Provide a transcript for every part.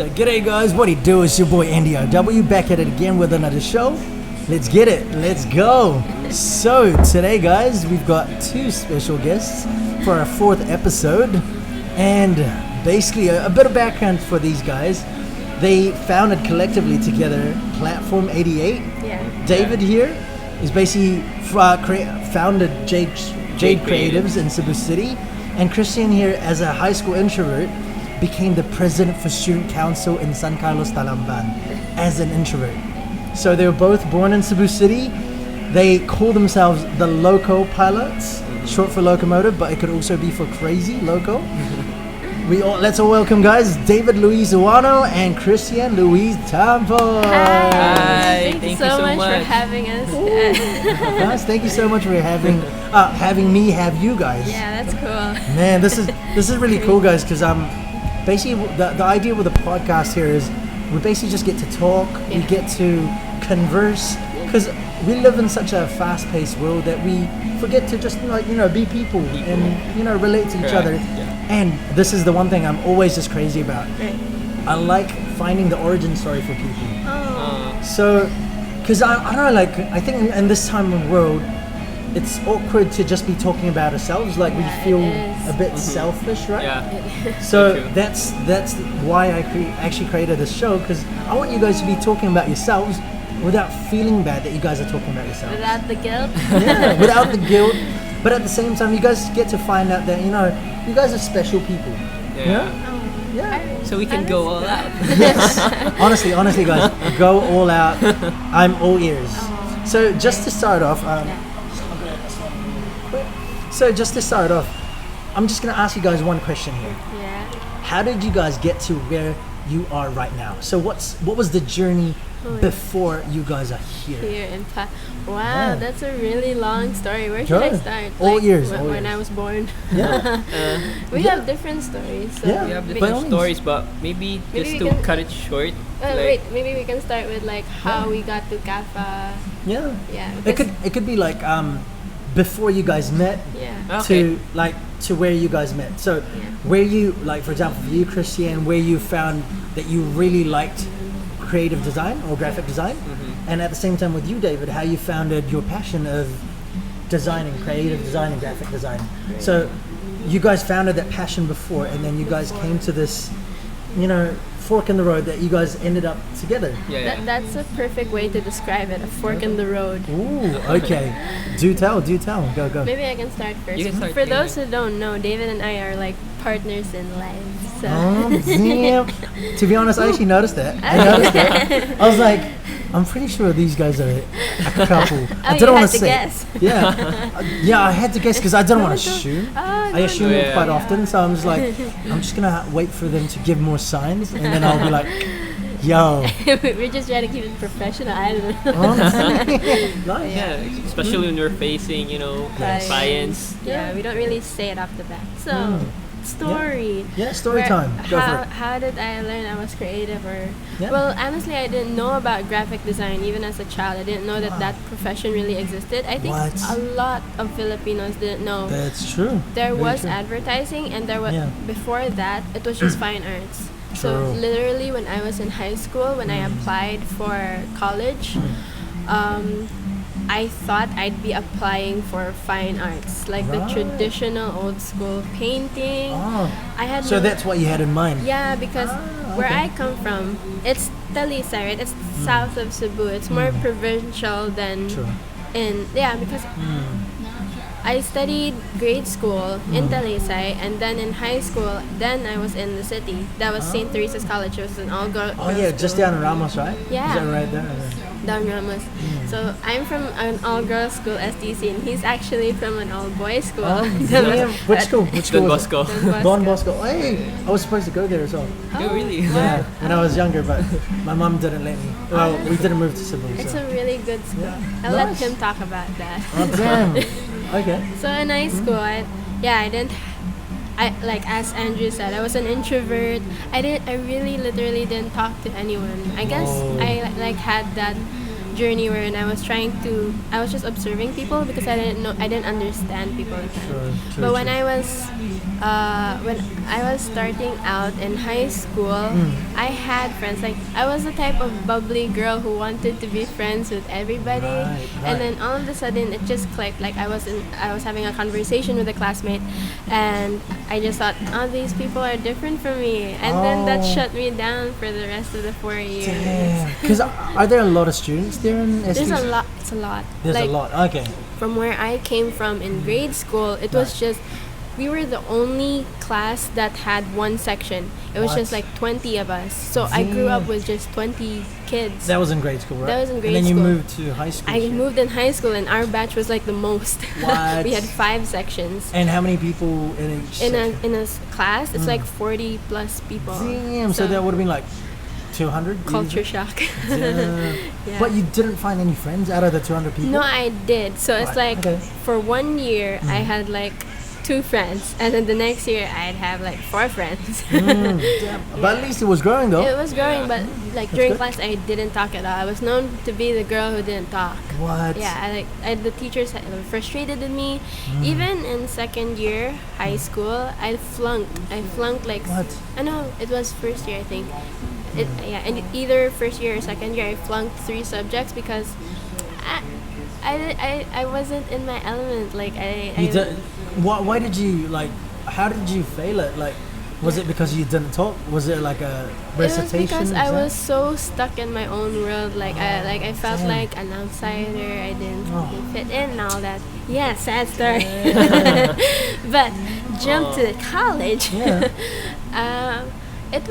So g'day guys, what do you do? It's your boy Andy RW back at it again with another show. Let's get it, let's go. So today guys, we've got two special guests for our fourth episode. And basically a bit of background for these guys. They founded collectively together Platform 88. Yeah. David here is basically founded Jade Creatives in Cebu City. And Christian here, as a high school introvert, became the president for Student Council in San Carlos, Talamban, as an introvert. So they were both born in Cebu City. They call themselves the Loco Pilots, short for locomotive, but it could also be for crazy loco. Let's all welcome, guys, David Louise Uwano and Christianne Louise Tampo. Hi. Thank you so much for having us. Guys, thank you so much for having me have you guys. Yeah, that's cool. Man, this is really cool, guys, because basically the idea with the podcast here is we basically just get to talk, we get to converse, because we live in such a fast-paced world that we forget to just be people and relate to each other. And this is the one thing I'm always just crazy about. Right. I like finding the origin story for people. Oh. So, because I don't know, like, I think in this time of the world, it's awkward to just be talking about ourselves. Like, we feel a bit selfish, right? Yeah. So that's why I actually created this show, because I want you guys to be talking about yourselves without feeling bad that you guys are talking about yourselves. Without the guilt? Yeah, without the guilt. But at the same time, you guys get to find out that, you guys are special people. Yeah. Yeah. So we can go all out. Yes. Honestly, guys, go all out. I'm all ears. So just to start off, I'm just gonna ask you guys one question here. Yeah. How did you guys get to where you are right now? So what was the journey before you guys are here? Here in Wow, that's a really long story. Where should I start? All ears. When I was born. Yeah. We have different stories. So Yeah. We have By different all means. stories, but maybe just we to can- cut it short. Wait, maybe we can start with like how we got to Kappa. Yeah. Yeah. It could be like before you guys met Yeah. Okay. to where you guys met. So where you, like, for example, for you, Christianne, where you found that you really liked creative design or graphic design, and at the same time with you, David, how you founded your passion of designing, creative design and graphic design. So you guys founded that passion before, and then you guys came to this, fork in the road that you guys ended up together. Yeah. That's a perfect way to describe it, a fork in the road. Ooh, okay. Do tell. Go. Maybe I can start first. You can start, For David. those who don't know, David and I are like partners in life. So Damn. To be honest, I actually noticed that. I was like, I'm pretty sure these guys are a couple. I didn't want to say. Guess. Yeah, I had to guess because I didn't want to assume. I assume it quite Yeah. often, so I'm just like, I'm just gonna wait for them to give more signs, and then I'll be like, yo. We're just trying to keep it professional. I don't know. Nice. Yeah, especially when we're facing, clients. Yeah, we don't really say it off the bat. So, story. Yeah, story time. Go for it. How did I learn I was creative? Yeah. Well, honestly, I didn't know about graphic design even as a child. I didn't know that profession really existed. I think a lot of Filipinos didn't know. That's true. There Very was true. advertising, and there was before that it was just fine arts. So True. literally, when I was in high school, when I applied for college, I thought I'd be applying for fine arts, like the traditional old school painting. I had So that's what you had in mind. yeah, because where I come from, it's Talisay, right? It's south of Cebu. It's more provincial than because I studied grade school in Talisay, and then in high school, then I was in the city. That was St. Teresa's College. It was an all-girls school. Just down in Ramos, right? Yeah. Is that right there? Down Ramos. So I'm from an all-girls school, STC, and he's actually from an all-boys school. Damn. Which school? Don was it? Bosco. Don Bosco. Hey, I was supposed to go there as well. Oh, really? Yeah, when I was younger, but my mom didn't let me. Well, we didn't move to Cebu. It's So. a really good school. Yeah. I'll let Nice. him talk about that. Oh, damn. Okay. So in high school, I didn't. Like as Andrew said, I was an introvert. I really literally didn't talk to anyone. I guess I had that journey wherein I was just observing people because I didn't understand people at the time. But when I was starting out in high school, I had friends. Like, I was the type of bubbly girl who wanted to be friends with everybody, and then all of a sudden it just clicked. Like, I was having a conversation with a classmate, and I just thought, oh, these people are different from me, and then that shut me down for the rest of the 4 years. Because are there a lot of students there in STC? There's a lot. It's a lot. There's a lot. Okay. From where I came from in grade school, it was just, we were the only class that had one section. It was just like 20 of us. So I grew up with just 20 kids. That was in grade school, right? That was in grade school. And then school. you moved to high school? I moved in high school, and our batch was like the most. What? We had 5 sections. And how many people in each section? In a class, it's like 40 plus people. Damn, so that would have been like 200? Culture shock. Yeah. But you didn't find any friends out of the 200 people? No, I did. So it's like, for 1 year, I had like 2 friends, and then the next year I'd have like 4 friends. But at least it was growing though. It was growing, but like during class I didn't talk at all. I was known to be the girl who didn't talk. What? Yeah, the teachers were frustrated with me. Even in second year high school, I flunked like. What? I know, it was first year, I think. And either first year or second year I flunked 3 subjects because I wasn't in my element. Like why did you how did you fail it? Like, was it because you didn't talk? Was it like a recitation? It was because I was so stuck in my own world. Like I felt like an outsider. I didn't fit in and all that. Yeah, sad story. But jump to college. It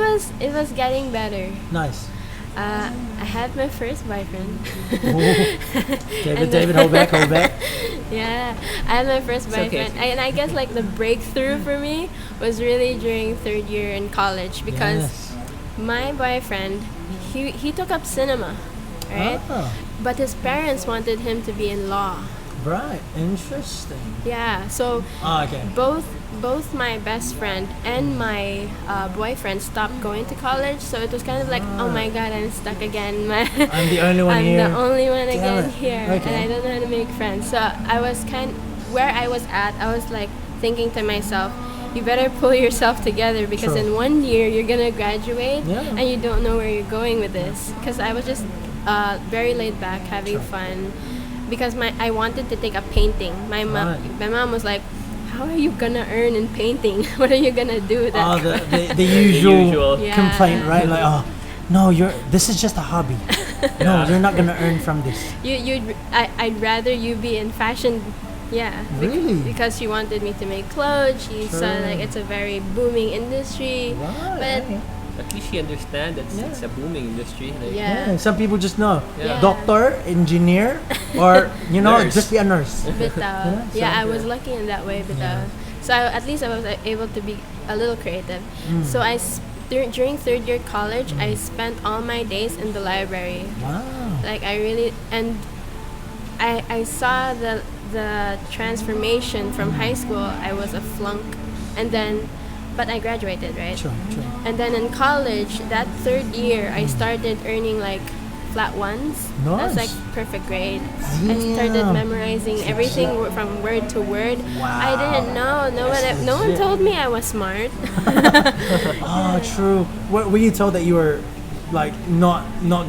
was getting better. Nice. I had my first boyfriend. David, hold back. Yeah, I had my first boyfriend, and I guess like the breakthrough for me was really during 3rd year in college because my boyfriend, he took up cinema, right? But his parents wanted him to be in law. Right, interesting. Yeah, so okay. Both my best friend and my boyfriend stopped going to college, so it was kind of like, oh my god, I'm stuck again. I'm the only one here. I'm the only one again Damn it. here, Okay. and I don't know how to make friends. So I was where I was at, I was like thinking to myself, you better pull yourself together because in 1 year you're gonna graduate and you don't know where you're going with this. Because I was just very laid back, having fun. Because I wanted to take up painting. My mom was like, how are you gonna earn in painting? What are you gonna do with that? The usual complaint, right? Like, no, this is just a hobby. No, you're not gonna earn from this. I'd rather you be in fashion. Yeah. Really? Because she wanted me to make clothes. She saw like it's a very booming industry. Right. But at least she understands that it's a booming industry. Like, some people just know doctor, engineer, or just be a nurse. I was lucky in that way, so at least I was able to be a little creative. So during 3rd year college, I spent all my days in the library. Wow. Like I saw the transformation from high school. I was a flunk, but I graduated, right? Sure. And then in college, that 3rd year, I started earning like flat 1s. Nice. That's like perfect grade. Damn. I started memorizing everything from word to word. Wow. I didn't know. No one told me I was smart. True. Were you told that you were like not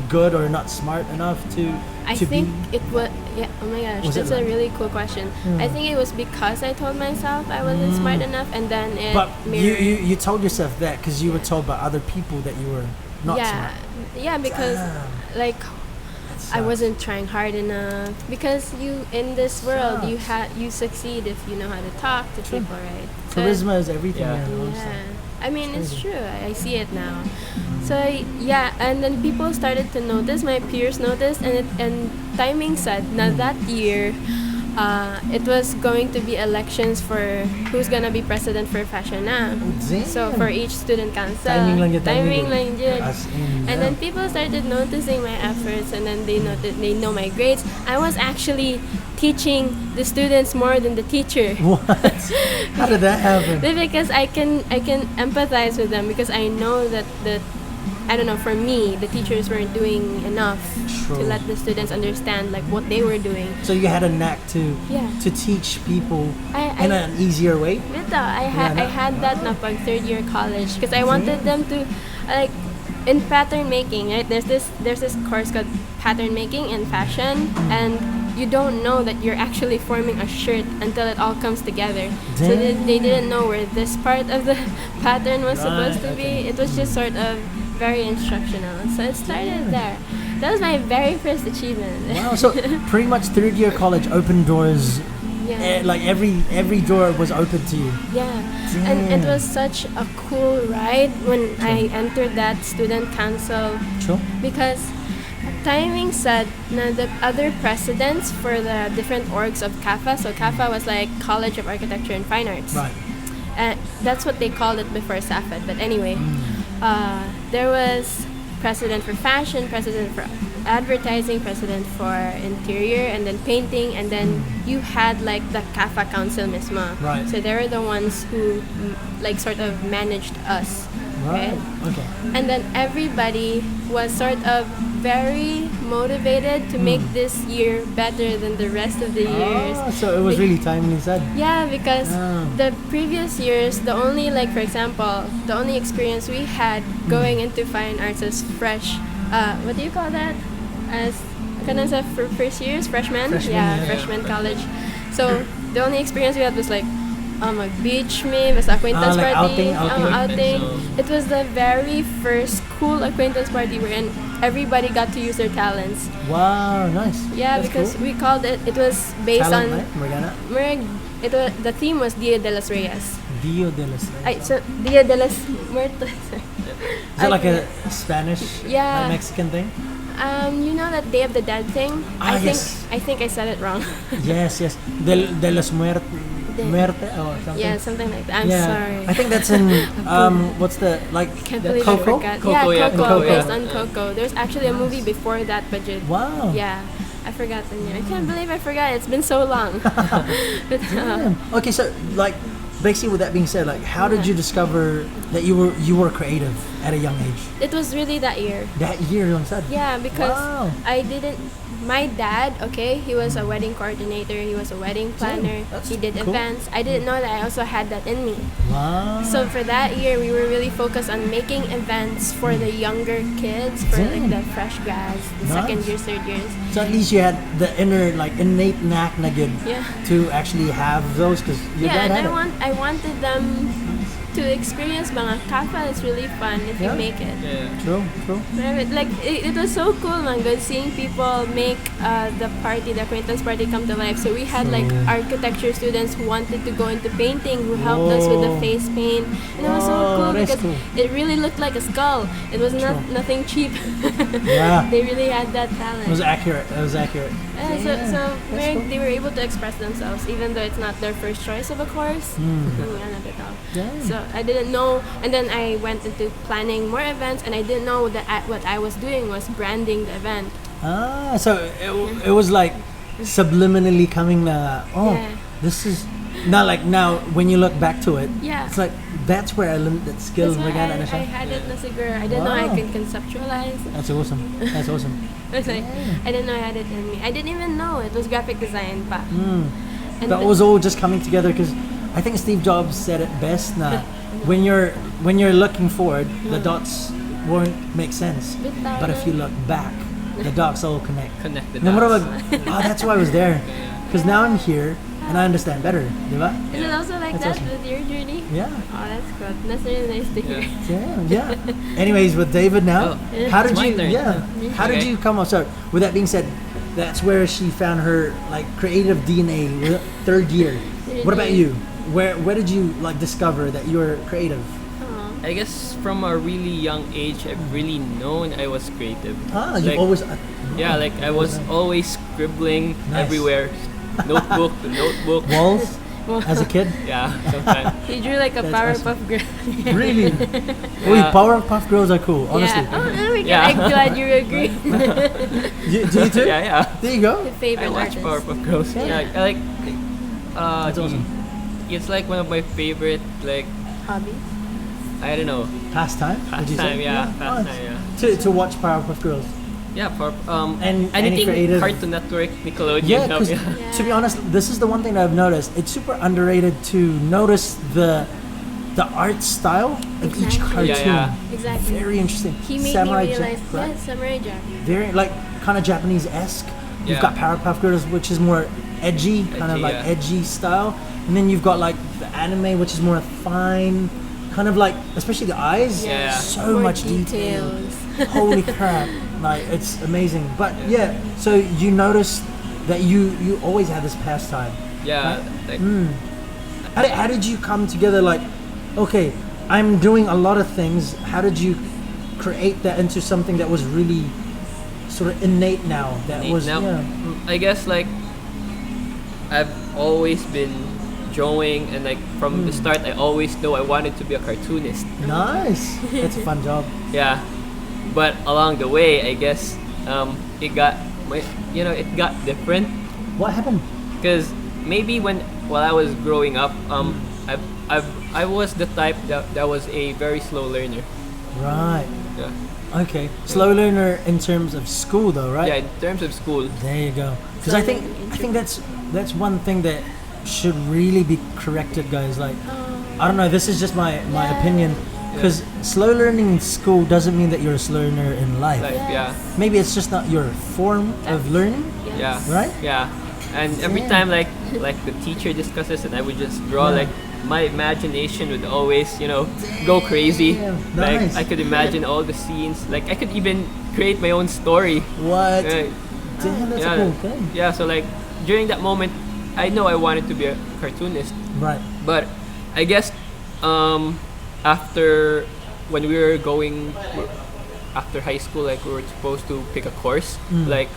good or not smart enough to? I think it was. Yeah. Oh my gosh, that's a really cool question. I think it was because I told myself I wasn't smart enough, and then it. But mirrored. you told yourself that because you were told by other people that you were not smart. Yeah, because like I wasn't trying hard enough. Because you in this world you succeed if you know how to talk to people, right? Charisma is everything. Yeah. I mean, it's true. I see it now. So and then people started to notice. My peers noticed, and timing said, now that year, it was going to be elections for who's gonna be president for Fashion na. So for each student council, timing lang yun. And then people started noticing my efforts, and then they know my grades. I was actually teaching the students more than the teacher. What? How did that happen? Because I can empathize with them, because I know that I don't know, for me, the teachers weren't doing enough True. to let the students understand like what they were doing. So you had a knack to Yeah. to teach people I- in an easier way. Bito, I had that na pag third year college because I wanted them to like in pattern making, right? There's this course called pattern making in fashion, and you don't know that you're actually forming a shirt until it all comes together. So they didn't know where this part of the pattern was supposed to be. It was just sort of very instructional. So it started there. That was my very first achievement. Wow. So pretty much third year college opened doors. Yeah. Like every door was open to you. Yeah, and it was such a cool ride when I entered that student council Sure. because timing said na the other presidents for the different orgs of CAFA. So CAFA was like College of Architecture and Fine Arts. Right. That's what they called it before SAFED. But anyway, there was president for fashion, president for advertising, president for interior, and then painting, and then you had like the CAFA council misma. Right. So they were the ones who like sort of managed us. Right. Okay. And then everybody was sort of very motivated to make this year better than the rest of the years. Oh, so it was really timely said. Yeah, because Ah. the previous years, the only like for example, the only experience we had going into fine arts as fresh, what do you call that? As kind of for first years, freshmen? Freshman, yeah, yeah. freshman college. So the only experience we had was like mag-beach me, basta acquaintance like party. outing. It was the very first cool acquaintance party wherein everybody got to use their talents. Wow, nice. Yeah, That's because cool. we called it was based Talent on night, Morgana. the theme was Dia de los Reyes. Dio de los Reyes. So Dia de los Muertos. Is it like a Spanish, Yeah. like Mexican thing? You know that Day of the Dead thing? Ah, I think I said it wrong. Yes, yes. De los muerte or something. Yeah, something like that. I'm yeah. sorry. I think that's in what's the like Can't the believe I Coco? forgot. Coco, yeah, Coco, Coco, based yeah. on Coco. There's actually a movie before that, but Wow. yeah, I forgot the name. I can't believe I forgot. It's been so long. But, Damn. Okay, so like basically with that being said, like how did you discover that you were creative at a young age? it was really that year. That year you said. Yeah, because Wow. I didn't. My dad, okay, he was a wedding coordinator. He was a wedding planner. that's He did cool. events. I didn't know that I also had that in me. Wow. So for that year, we were really focused on making events for the younger kids, for like the fresh grads, the Nice. second years, third years. So at least you had the inner like innate knack na good Yeah. to actually have those because your Yeah, dad and had it. I wanted them to experience mga kappa. It's really fun if Yeah. you make it. Yeah. True, true. Like it was so cool, man. Good seeing people make the party, the acquaintance party, come to life. So we had like architecture students who wanted to go into painting, who helped us with the Whoa. face paint, and it was so Whoa, cool that's because cool. it really looked like a skull. It was not True. nothing cheap. Yeah. They really had that talent. It was accurate. It was accurate. Yeah, Yeah, so that's cool. they were able to express themselves, even though it's not their first choice of a course. Damn. So I didn't know, and then I went into planning more events, and I didn't know that what I was doing was branding the event. Ah, so it was like subliminally coming Yeah. this is not like now when you look back to it. Yeah. It's like that's where I learned that skill. That's why Magana na I siya. had it na siguro. I didn't know I Wow. could conceptualize. That's awesome. That's awesome. It's like, I didn't know I had it in me. I didn't even know it was graphic design pa. And That was all just coming together because I think Steve Jobs said it best. Na when you're looking forward, the dots won't make sense. Bitaw But if na. you look back, the dots all connect. Connect the No matter dots. what, that's why I was there. Because now I'm here and I understand better, diba? Is it also like That's that awesome. with your journey? Yeah. Oh, that's good. That's really nice to hear. Yeah, yeah. Anyways, with David now, Oh, how did it's my you? turn. Yeah, how did Okay. you come up? So, with that being said, that's where she found her like creative DNA. Third year. What about you? Where did you like discover that you were creative? Aw. I guess from a really young age, I've really known I was creative. Ah, you've Like, always. Yeah, like I was always scribbling Nice. everywhere, notebook to notebook. walls as a kid. Yeah, sometimes. He drew like a That's Powerpuff Girl. Really? Wait, Powerpuff Girls are cool. Honestly. Yeah. Oh, there we go. Yeah. I'm glad you agree. Do you too? Yeah. There you go. The I favorite watch artist. Powerpuff Girls. Yeah. Yeah, I like. That's awesome. It's like one of my favorite like Hobby. I don't know. Pastime? Would you Pastime, say? yeah. Pastime, nice. yeah. To watch Powerpuff Girls. Yeah, for And any anything creative- Cartoon Network, Nickelodeon. Yeah, because Yeah. to be honest, this is the one thing that I've noticed. It's super underrated to notice the art style of each Exactly. cartoon. Yeah, Exactly. Very interesting. He made Samurai me realize, Jack, right? yeah, Samurai Jack. Very like kind of Japanese-esque. You've Yeah. got Powerpuff Girls, which is more edgy, kind of Edgy, like yeah. edgy style, and then you've got like the anime, which is more fine, kind of like, especially the eyes. Yeah. So More much detail. details. Holy crap! Like it's amazing. But yeah, so you notice that you always had this pastime. yeah. Like, How did you come together? Like, okay, I'm doing a lot of things. How did you create that into something that was really sort of innate now? That was now, yeah. I guess like I've always been drawing, and like from the start, I always know I wanted to be a cartoonist. Nice. It's a fun job. Yeah, but along the way, I guess it got it got different. What happened? Because maybe while I was growing up, I was the type that was a very slow learner. Right. Yeah. Okay. Slow learner in terms of school, though, right? Yeah, in terms of school. There you go. Because I think that's one thing that should really be corrected, guys. Like, I don't know. This is just my opinion. Because slow learning in school doesn't mean that you're a slow learner in life. Like, yeah, Maybe it's just not your form of learning, yeah, right? yeah. And every time like the teacher discusses, and I would just draw, Yeah. like my imagination would always go crazy. Damn, Like nice. I could imagine all the scenes. Like I could even create my own story. What? Right. Damn, that's yeah, a cool thing. yeah. So like during that moment, I know I wanted to be a cartoonist. Right. But I guess after when we were going after high school, like we were supposed to pick a course, like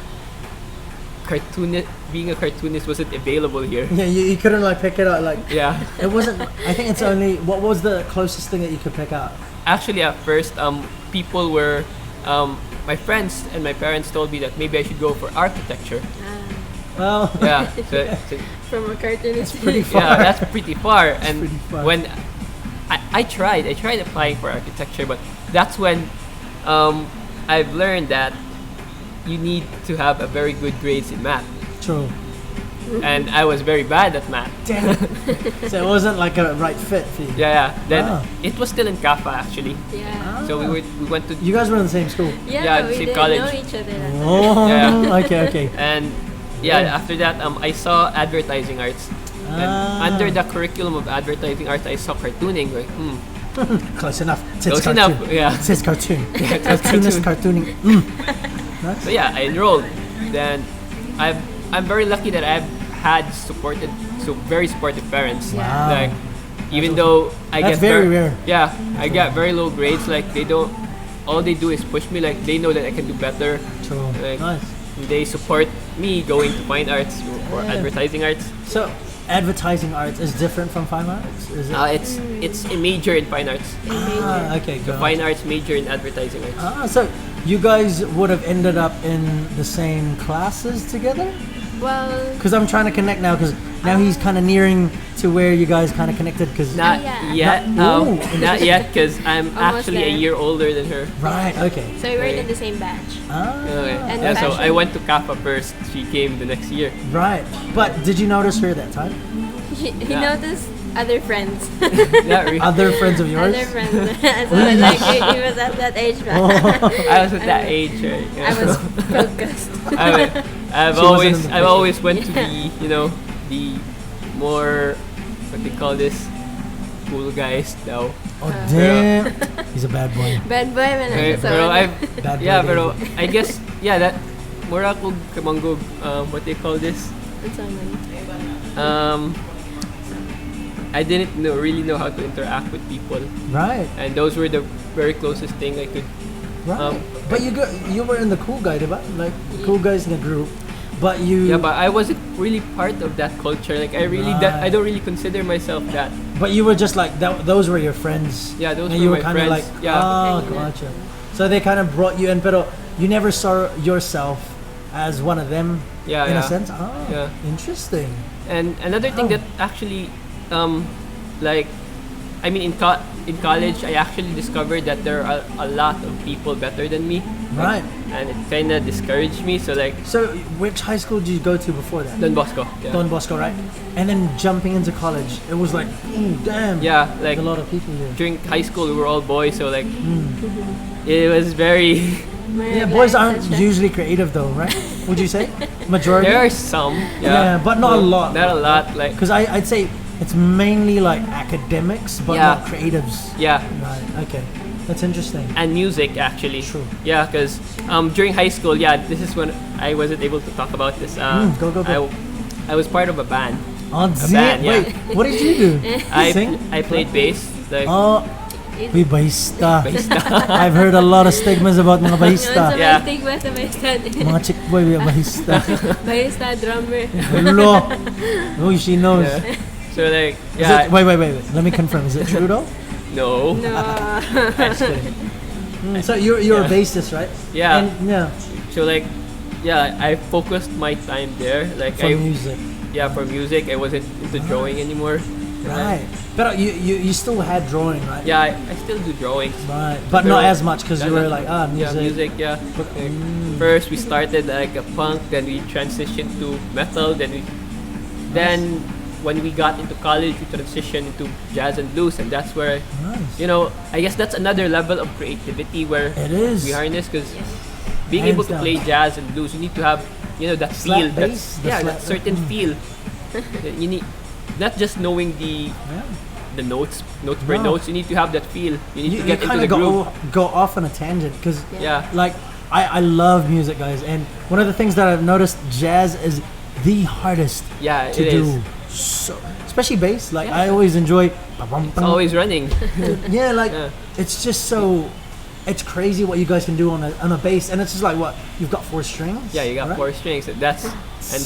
being a cartoonist wasn't available here. Yeah, you couldn't like pick it out. Like Yeah. it wasn't. I think it's only. What was the closest thing that you could pick out? Actually, at first, people were, my friends and my parents told me that maybe I should go for architecture. Well, Yeah. So From a cartoonist. pretty far. yeah, that's pretty far. And pretty far. when I tried applying for architecture, but that's when I've learned that you need to have a very good grades in math, True. and I was very bad at math. Damn it. So it wasn't like a right fit for you. Yeah. Then Ah. it was still in CAFA actually. Yeah. So we went to You guys were in the same school. Yeah, Yeah, but we same didn't college. know each other that time. Oh, Yeah. okay. and after that I saw advertising arts. And Ah. under the curriculum of advertising arts, I saw cartooning. Like, Close enough. It says Close cartoon. enough, yeah. It says cartoon. Yeah, it says Cartoonist cartoon. cartooning. Nice. So yeah, I enrolled. Then I'm very lucky that I've had very supportive parents. Wow. Like even though I That's get very rare. Yeah, I get very low grades. Like all they do is push me. Like they know that I can do better. True. Like, Nice. They support me going to fine arts or Yeah. advertising arts. So, advertising arts is different from fine arts? Is it? It's a major in fine arts. Okay, The go. fine arts major in advertising arts. So you guys would have ended up in the same classes together? Well, Because I'm trying to connect now, because now he's kind of nearing to where you guys kind of connected, because... Not Yeah. yet. Ooh. Not yet, because I'm Almost actually a there. year older than her. Right, okay. so we were in the same batch. Okay. And Yeah, so fashion. I went to CAFA first. She came the next year. Right. But did you notice her at that time? He Yeah. noticed other friends. Not really. Other friends of yours? Other friends. So like he was at that age back. I was at that age, right? I was focused. I've She wasn't in the I've picture. always went to the more what they call this cool guys now. Oh, damn. He's a bad boy. Bad boy man. Pero I've Bad boy yeah, David. pero I guess that mura ko kamanggog what they call this I didn't really know how to interact with people, Right, and those were the very closest thing I could. right. But you were in the cool guy, diba? Like, cool guys in the group. But you... Yeah, but I wasn't really part of that culture. Like I Right. don't really consider myself that. But you were just like, those were your friends. Yeah, those and were you my kind of friends. like, Yeah. oh, gotcha. So they kind of brought you in, but you never saw yourself as one of them Yeah, in a yeah. sense? Oh, Yeah. interesting. And another thing Wow. that actually, like, I mean, in college, I actually discovered that there are a lot of people better than me. Right. And it kind of discouraged me. So like, So which high school did you go to before that? Don Bosco. Yeah. Don Bosco, right? And then jumping into college, it was like, damn. Yeah, like There's a lot of people here. during high school, we were all boys, so like, it was very. Yeah, boys aren't usually creative though, right? Would you say? Majority? There are some, Yeah, but not a lot. Not a lot, like. Because I'd say it's mainly like academics, but Yeah. not creatives. Yeah, Right, okay. That's interesting. and music actually. True. Yeah, because during high school, this is when I wasn't able to talk about this. Go. I was part of a band. Oh, band, yeah. Wait, what did you do? Sing? I played bass. Like, Oh, we bahista. Bahista. I've heard a lot of stigmas about mga bahista. Yeah. Stigma sa bahista. Mga chick boy, we bahista. Bahista drummer. Hello. Oh, she knows. yeah. So like, Is yeah. it, wait. Let me confirm. Is it true though? No. No. Just kidding. So you're a Yeah. bassist, right? Yeah. And, yeah. So like, yeah, I focused my time there. Like For music. for music, I wasn't into drawing anymore. Right. But you still had drawing, right? Yeah, I still do drawings. Right. But not as much because you were like, music. Yeah, music, yeah. But- Like, first we started like a punk, then we transitioned to metal, then when we got into college, we transitioned into jazz and blues, and that's where, Nice. I guess that's another level of creativity where It is. we harness, because being Hands able to down. play jazz and blues, you need to have, that Slap feel, bass, the slap- that certain feel. You need not just knowing the notes per No. notes. You need to have that feel. You need You to get into kind the of groove. go off on a tangent because Yeah. like I love music, guys, and one of the things that I've noticed, jazz is the hardest Yeah, to it do. is. So especially bass, like Yeah. I always enjoy. It's always running. Yeah, like Yeah. it's just so. It's crazy what you guys can do on a bass, and it's just like what you've got 4 strings. Yeah, you got right? 4 strings.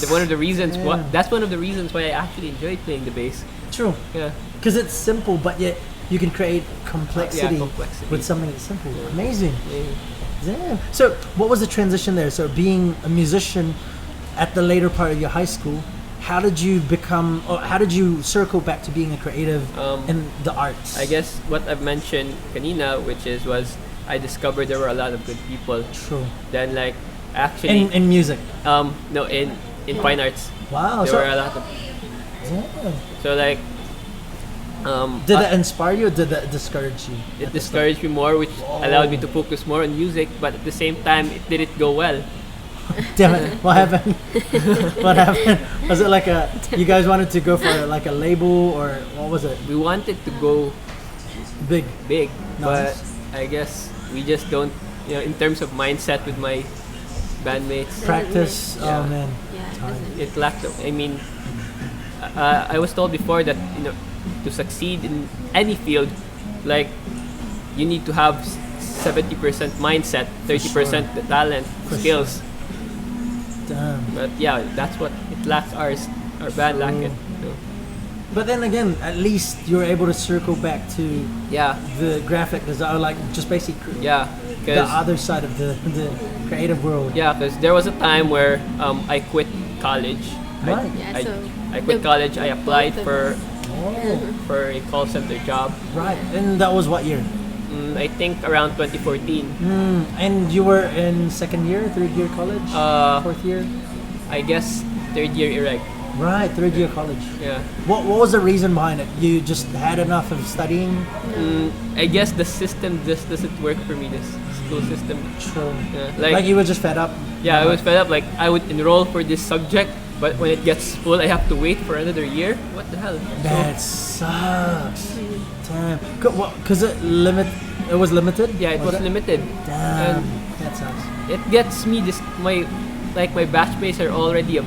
One of the reasons Yeah. that's one of the reasons why I actually enjoy playing the bass. True, Yeah. because it's simple, but yet you can create complexity, complexity. with something that's simple. Amazing. Yeah. Damn. So, what was the transition there? So, being a musician at the later part of your high school, how did you become, or how did you circle back to being a creative in the arts? I guess what I've mentioned kanina, was I discovered there were a lot of good people. True. Then like actually In music. no in fine arts. Wow. There So, were a lot of damn. so like Did that inspire you, or did that discourage you? it discouraged me more, which allowed me to focus more on music, but at the same time it didn't go well. Damn it! What happened? What happened? Was it like you guys wanted to go for like a label, or what was it? We wanted to go Big. big, Nice. but I guess we just don't, in terms of mindset with my bandmates, Practice. Yeah. Oh man. Yeah. it lacked. I mean, I was told before that to succeed in any field, like you need to have 70% mindset, 30% the talent, For skills. Damn. But yeah, that's what it lacks. Our band lacked it. So, But then again, at least you're able to circle back to yeah, the graphic design, like just basically yeah, the because other side of the creative world. there was a time where I quit college. Right. Yeah, so I quit college. I applied both of for a call center job. Right. And that was what year? I think around 2014. And you were in second year, third year college, fourth year. I guess third year irreg. Right, third year college. Yeah. What was the reason behind it? You just had enough of studying. I guess the system just doesn't work for me. This school system. True. Yeah. Like you were just fed up. Yeah, I was fed up. Like I would enroll for this subject, but when it gets full, I have to wait for another year. What the hell? That sucks. Damn. Cause it was limited. Yeah, it was limited. Damn. And That sucks. it gets me this my batchmates are already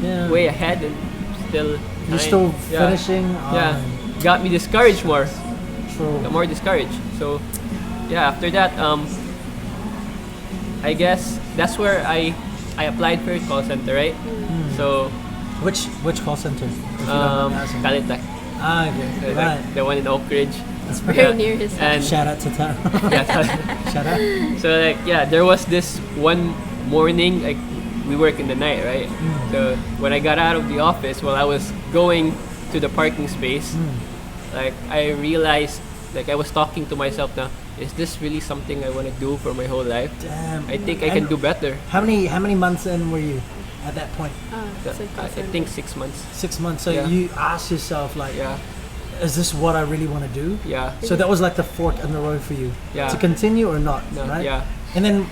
Yeah. way ahead and still. You're behind. still Yeah. finishing. Yeah, got me discouraged more. True. Got more discouraged. So, yeah. After that, I guess that's where I applied for a call center, right? So, Which call center? If you don't mind asking? Calitech, Ah, okay. Right. the one in Oak Ridge. It's very near his house. And Shout out to town. yeah, Shout out. so like there was this one morning, like we work in the night, right? So when I got out of the office, while I was going to the parking space, like I realized, like I was talking to myself now, is this really something I want to do for my whole life? Damn. I think I can do better. How many months in were you at that point? I think 6 months. 6 months. So Yeah. you asked yourself like, Yeah, is this what I really want to do? yeah, So that was like the fork in the road for you. Yeah. To continue or not, no, right? yeah. And then,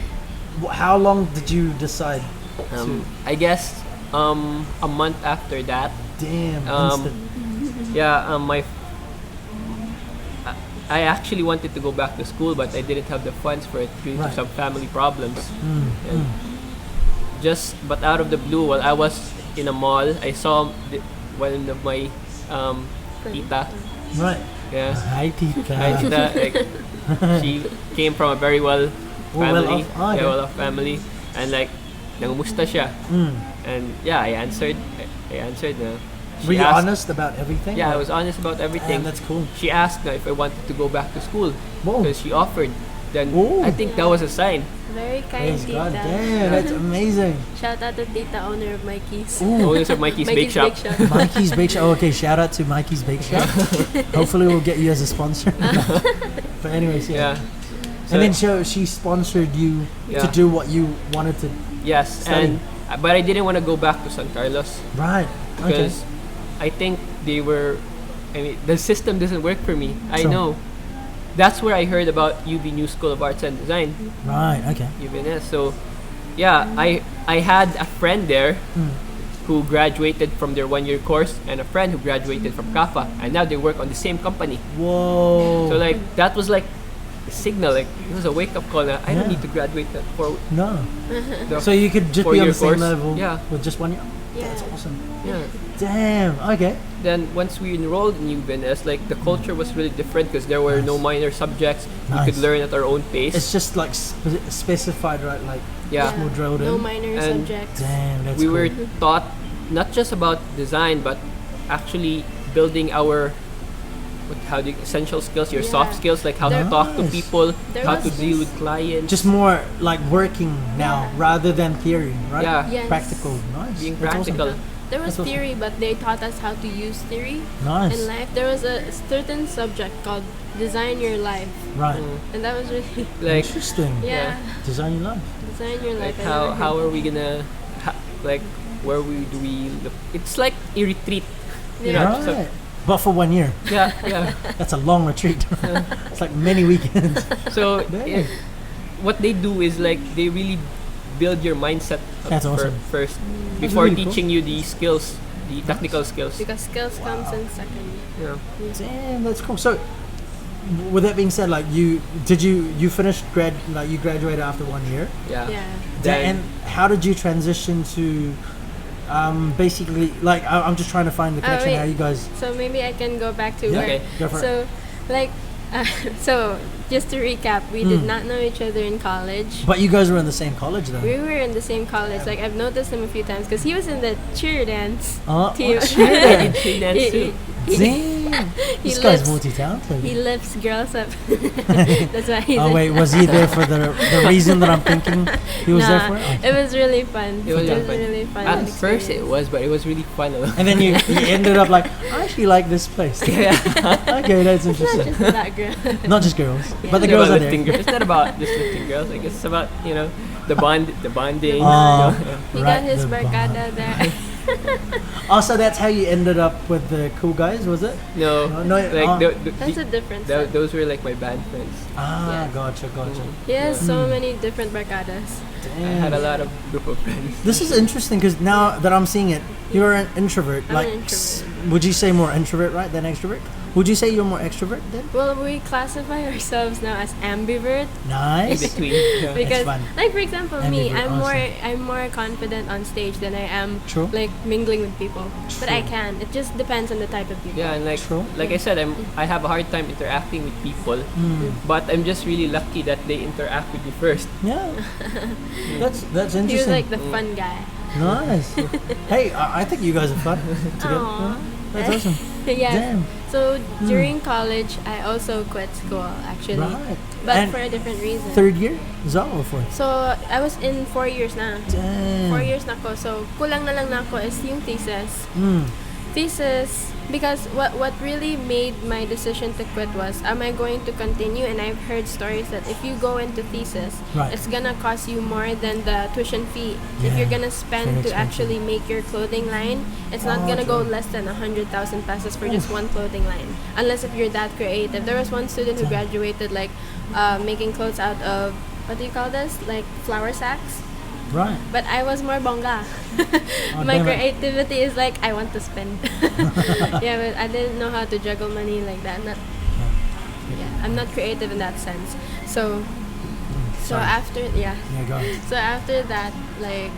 how long did you decide to? I guess a month after that, Damn. um, instant. yeah, I actually wanted to go back to school, but I didn't have the funds for it due to Right. some family problems. Mm, And but out of the blue, while I was in a mall, I saw one of my tita. Right. Yeah, Hi, Tika. my tita, like, she came from a very well family, well-off. Ah, okay. well-off family, and like, nangumusta siya. Mm. And yeah, I answered. Na. Were She you asked- honest about everything? Yeah, I Or- was honest about everything. Damn, that's cool. She asked if I wanted to go back to school Whoa. because she offered. Then Whoa. I think that was a sign. Very kind Praise God. tita. Damn, that's amazing. Shout out to tita owner of Mikey's. Owners of Mikey's Bake Shop. Mikey's Bake Shop. Oh, okay, shout out to Mikey's Bake Shop. Hopefully, we'll get you as a sponsor. But anyways, yeah. Yeah. And then she sponsored you to Yeah. do what you wanted to. Yes, Study. but I didn't want to go back to San Carlos Right. Okay. because I think they were. I mean, the system doesn't work for me. I True. know. That's where I heard about UB New School of Arts and Design, Right. Okay. UBNS. So, yeah, I had a friend there Mm. who graduated from their 1-year course and a friend who graduated from CAFA, and now they work on the same company. Whoa. So like that was like a signal, like it was a wake up call. I don't Yeah. need to graduate that for No. the So you could just be on the 4-year same course. level Yeah. with just 1 year. Yeah. That's awesome. yeah. Damn. Okay. Then once we enrolled in UBNS, like the culture was really different because there were no Nice. minor subjects. We Nice. could learn at our own pace. It's just like specified, right? Like Yeah. it's more drilled No in. minor And- subjects. Damn. That's we cool. were taught not just about design, but actually building our essential skills, your soft Yeah. skills, like how to There- talk to Nice. people, There how was to deal this- with clients. just more like working now Yeah. rather than theory, right? Yeah. Yes. Practical. Nice. being That's awesome. practical. There was That's awesome. theory, but they taught us how to use theory Nice. in life. There was a certain subject called Design Your Life, Right. and that was really Like Interesting. yeah. Design your life. Design Your like Life. I never how heard- are we gonna like where do we look? It's like a retreat. You Yeah. know, Right. so- But for 1 year. yeah, yeah. That's a long retreat. It's like many weekends. So Damn. what they do is like they really build your mindset up That's awesome. first That's before really cool. teaching you the skills, the technical skills. because skills comes in second. Yeah. Damn, that's cool. So, with that being said, like you finished you graduated after 1 year. Yeah. Yeah. Then- And how did you transition to, basically like I'm just trying to find the connection. wait. How you guys? So maybe I can go back to Yeah. where. Okay. Go for it. So, like, so just to recap, we did not know each other in college. But you guys were in the same college though. We were in the same college. Like I've noticed him a few times because he was in the cheer dance team. Oh, shit. She danced too. Damn. He This guy's lifts- multi-talented. He lifts girls up. That's why he's. Oh wait, was he there for the reason that I'm thinking he was there for? Oh. It was really fun. It was really fun. really fun. At first it was, but it was really fun. And then you ended up like, I actually like this place. yeah. Okay, that's It's not interesting. just that girl. Not just girls, but the It's girls about are there. lifting girls. It's not about just lifting girls. Like it's about the bonding. Oh, He right, got his the barcada there. Also, that's how you ended up with the cool guys, was it? No, No, like That's a different set. those were like my band friends. Ah, Yeah. gotcha. He has so many different barcadas. I had a lot of group of friends. This is interesting because now that I'm seeing it, you're an introvert. I'm like, an introvert. would you say more introvert, right, than extrovert? Would you say you're more extrovert then? Well, we classify ourselves now as ambivert In Nice. between. Yeah. because, fun. like for example, me, Ambivert, I'm more confident on stage than I am True. like mingling with people. But I True. can. It just depends on the type of people. Yeah, and True. like I said, I have a hard time interacting with people, but I'm just really lucky that they interact with me first. Yeah. That's He was interesting. like the fun guy. Nice. Hey, I think you guys are fun together. Aw. That's awesome. Yeah. Damn. So during college, I also quit school actually, Right. but And for a different reason. third year? Is that or fourth? So I was in 4 years na. Damn. 4 years na ko. So kulang na lang na ako is yung thesis. Mm. Thesis, Because what really made my decision to quit was, am I going to continue? And I've heard stories that if you go into thesis, Right. it's gonna cost you more than the tuition fee. If Yeah, you're gonna very spend to expensive. actually make your clothing line, it's not gonna go less than 100,000 pesos for just one clothing line. Unless if you're that creative. There was one student who graduated like making clothes out of, what do you call this? Like flour sacks. Right. But I was more bongga. Oh, My damn it. creativity is like, I want to spend. Yeah, but I didn't know how to juggle money like that. I'm not creative in that sense. So Sorry. after Yeah, go on. so after that, like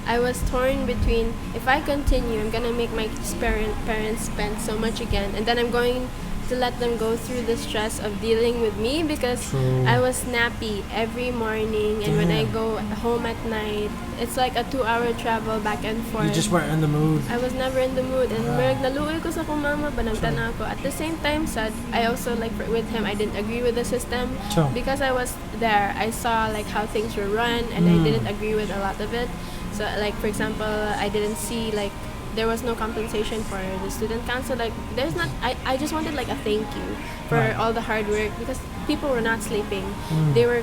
I was torn between, if I continue, I'm gonna make my parents spend so much again, and then I'm going to let them go through the stress of dealing with me, because True. I was snappy every morning, and when I Damn. go home at night, it's like a 2-hour travel back and forth. You just weren't in the mood. I was never in the mood, and naluoy ko sa kong mama, banagtana ko. At the same time, sad, I also, like, with him, I didn't agree with the system. Sure. Because I was there, I saw like how things were run, and I didn't agree with a lot of it. So, like, for example, I didn't see, like, there was no compensation for the student council. Like, there's not, I just wanted like a thank you for Right. all the hard work, because people were not sleeping. They were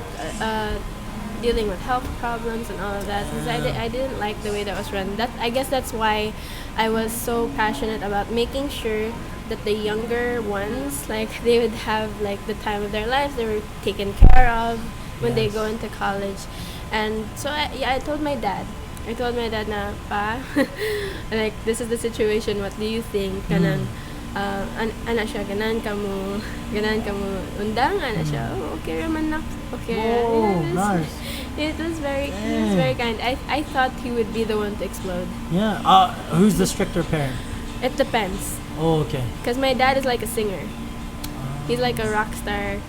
dealing with health problems and all of that. So I didn't like the way that was run. I guess that's why I was so passionate about making sure that the younger ones, like, they would have like the time of their lives. They were taken care of when they Yes. go into college. And so I told my dad. I told my dad na, pa, like, this is the situation, what do you think? Kanang, ana siya, ganan ka mo undang, ana siya, oh, okay raman na, okay. Whoa, Yeah, nice. It was very kind. I thought he would be the one to explode. Yeah. Who's the stricter parent? It depends. Oh, okay. Because my dad is like a singer. He's like a rock star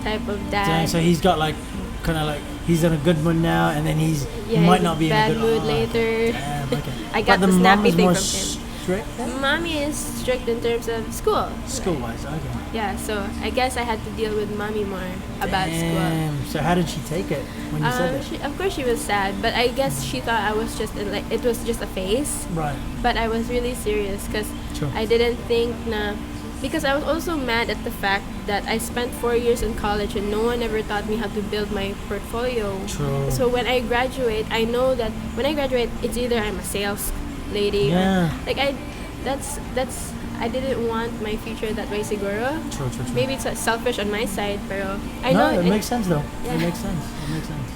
type of dad. Dang, so he's got like, kind of like, he's in a good mood now, and then he might not be in a bad good mood later. Damn, okay. I got but the mom snappy is thing more from him. strict. Mommy is strict in terms of school. School-wise, okay. Yeah, so I guess I had to deal with mommy more about school. Damn. So how did she take it when you said that? Of course she was sad, but I guess she thought I was just like, it was just a phase. Right. But I was really serious, because Sure. I didn't think na, because I was also mad at the fact that I spent 4 years in college and no one ever taught me how to build my portfolio. True. So when I graduate, I know that when I graduate, it's either I'm a sales lady Yeah. or, like, I didn't want my future that way siguro. True. Maybe it's selfish on my side, pero I know it makes sense though. Yeah. It makes sense.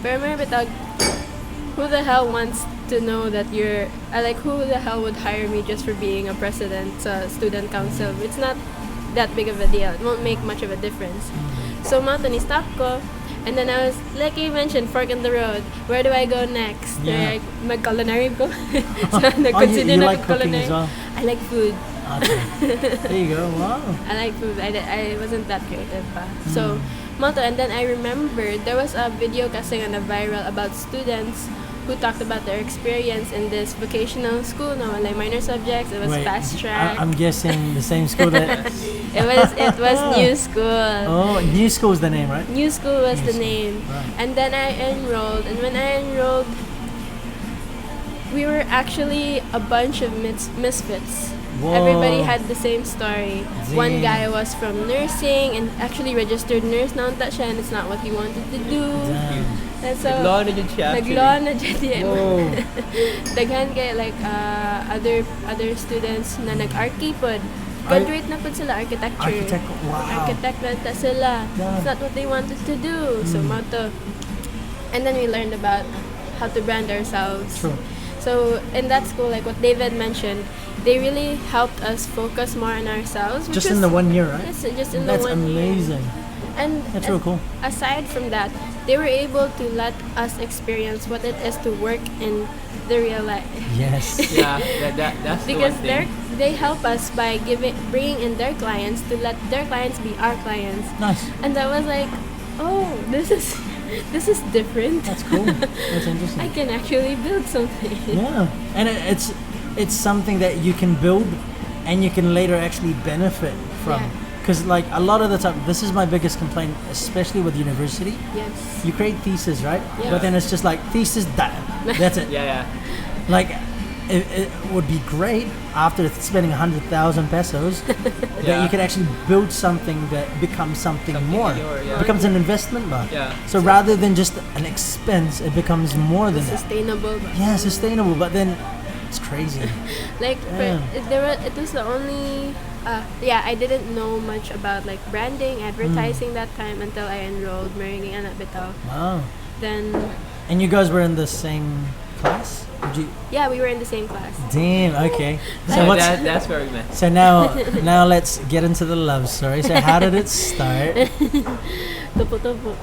Pero may bitag, who the hell wants to know that you're, like, who the hell would hire me just for being a president sa student council? It's not that big of a deal. It won't make much of a difference. So, stop ko. And then I was, like you mentioned, fork in the road. Where do I go next? Yeah. Mag-culinary ko. So, you nag-consider na like cooking culinary. as well? I like food. Okay. There you go. Wow. I like food. I wasn't that creative pa. So, and then I remember there was a video kasi nga na viral about students who talked about their experience in this vocational school, no, like minor subjects. It was Wait, fast track. I'm guessing the same school that. It was New School. Oh, New School is the name, right? New School was New the School, name. right. And then I enrolled, and when I enrolled, we were actually a bunch of misfits. Whoa. Everybody had the same story. One Damn. guy was from nursing and actually registered nurse na unta siya, and it's not what he wanted to do. Damn. And so, Naglaw na dyan siya, actually. naglaw na dyan siya. Whoa. Daghan kay like other students na nag-archi pod. Graduate na pod sila, architecture. Architect. Wow. Architect na ta sila. Yeah. It's not what they wanted to do. So, mato. And then we learned about how to brand ourselves. True. So, in that school, like what David mentioned, they really helped us focus more on ourselves. Just in the 1 year, right? Yes, just in That's the 1 year. amazing. And That's real cool. aside from that, they were able to let us experience what it is to work in the real life. Yes. Yeah, that's Because the one thing. they help us by bringing in their clients to let their clients be our clients. Nice. And that was like, oh, this is different. That's cool. That's interesting. I can actually build something. Yeah, and it's something that you can build, and you can later actually benefit from. Yeah. Because like a lot of the time, this is my biggest complaint, especially with university. Yes. You create thesis, right? Yeah. But then it's just like thesis, that's it. Yeah. Like it would be great after spending 100,000 pesos that you could actually build something that becomes something more. It becomes an investment, but so rather than just an expense, it becomes more than that. Sustainable. Yeah, sustainable. But then it's crazy. Like it was the only. I didn't know much about like branding, advertising that time until I enrolled Mariging Anak Bitaw. Wow. Then. And you guys were in the same class? Yeah, we were in the same class. Damn. Okay. So that's where we met. So now let's get into the love story. So how did it start? Topo.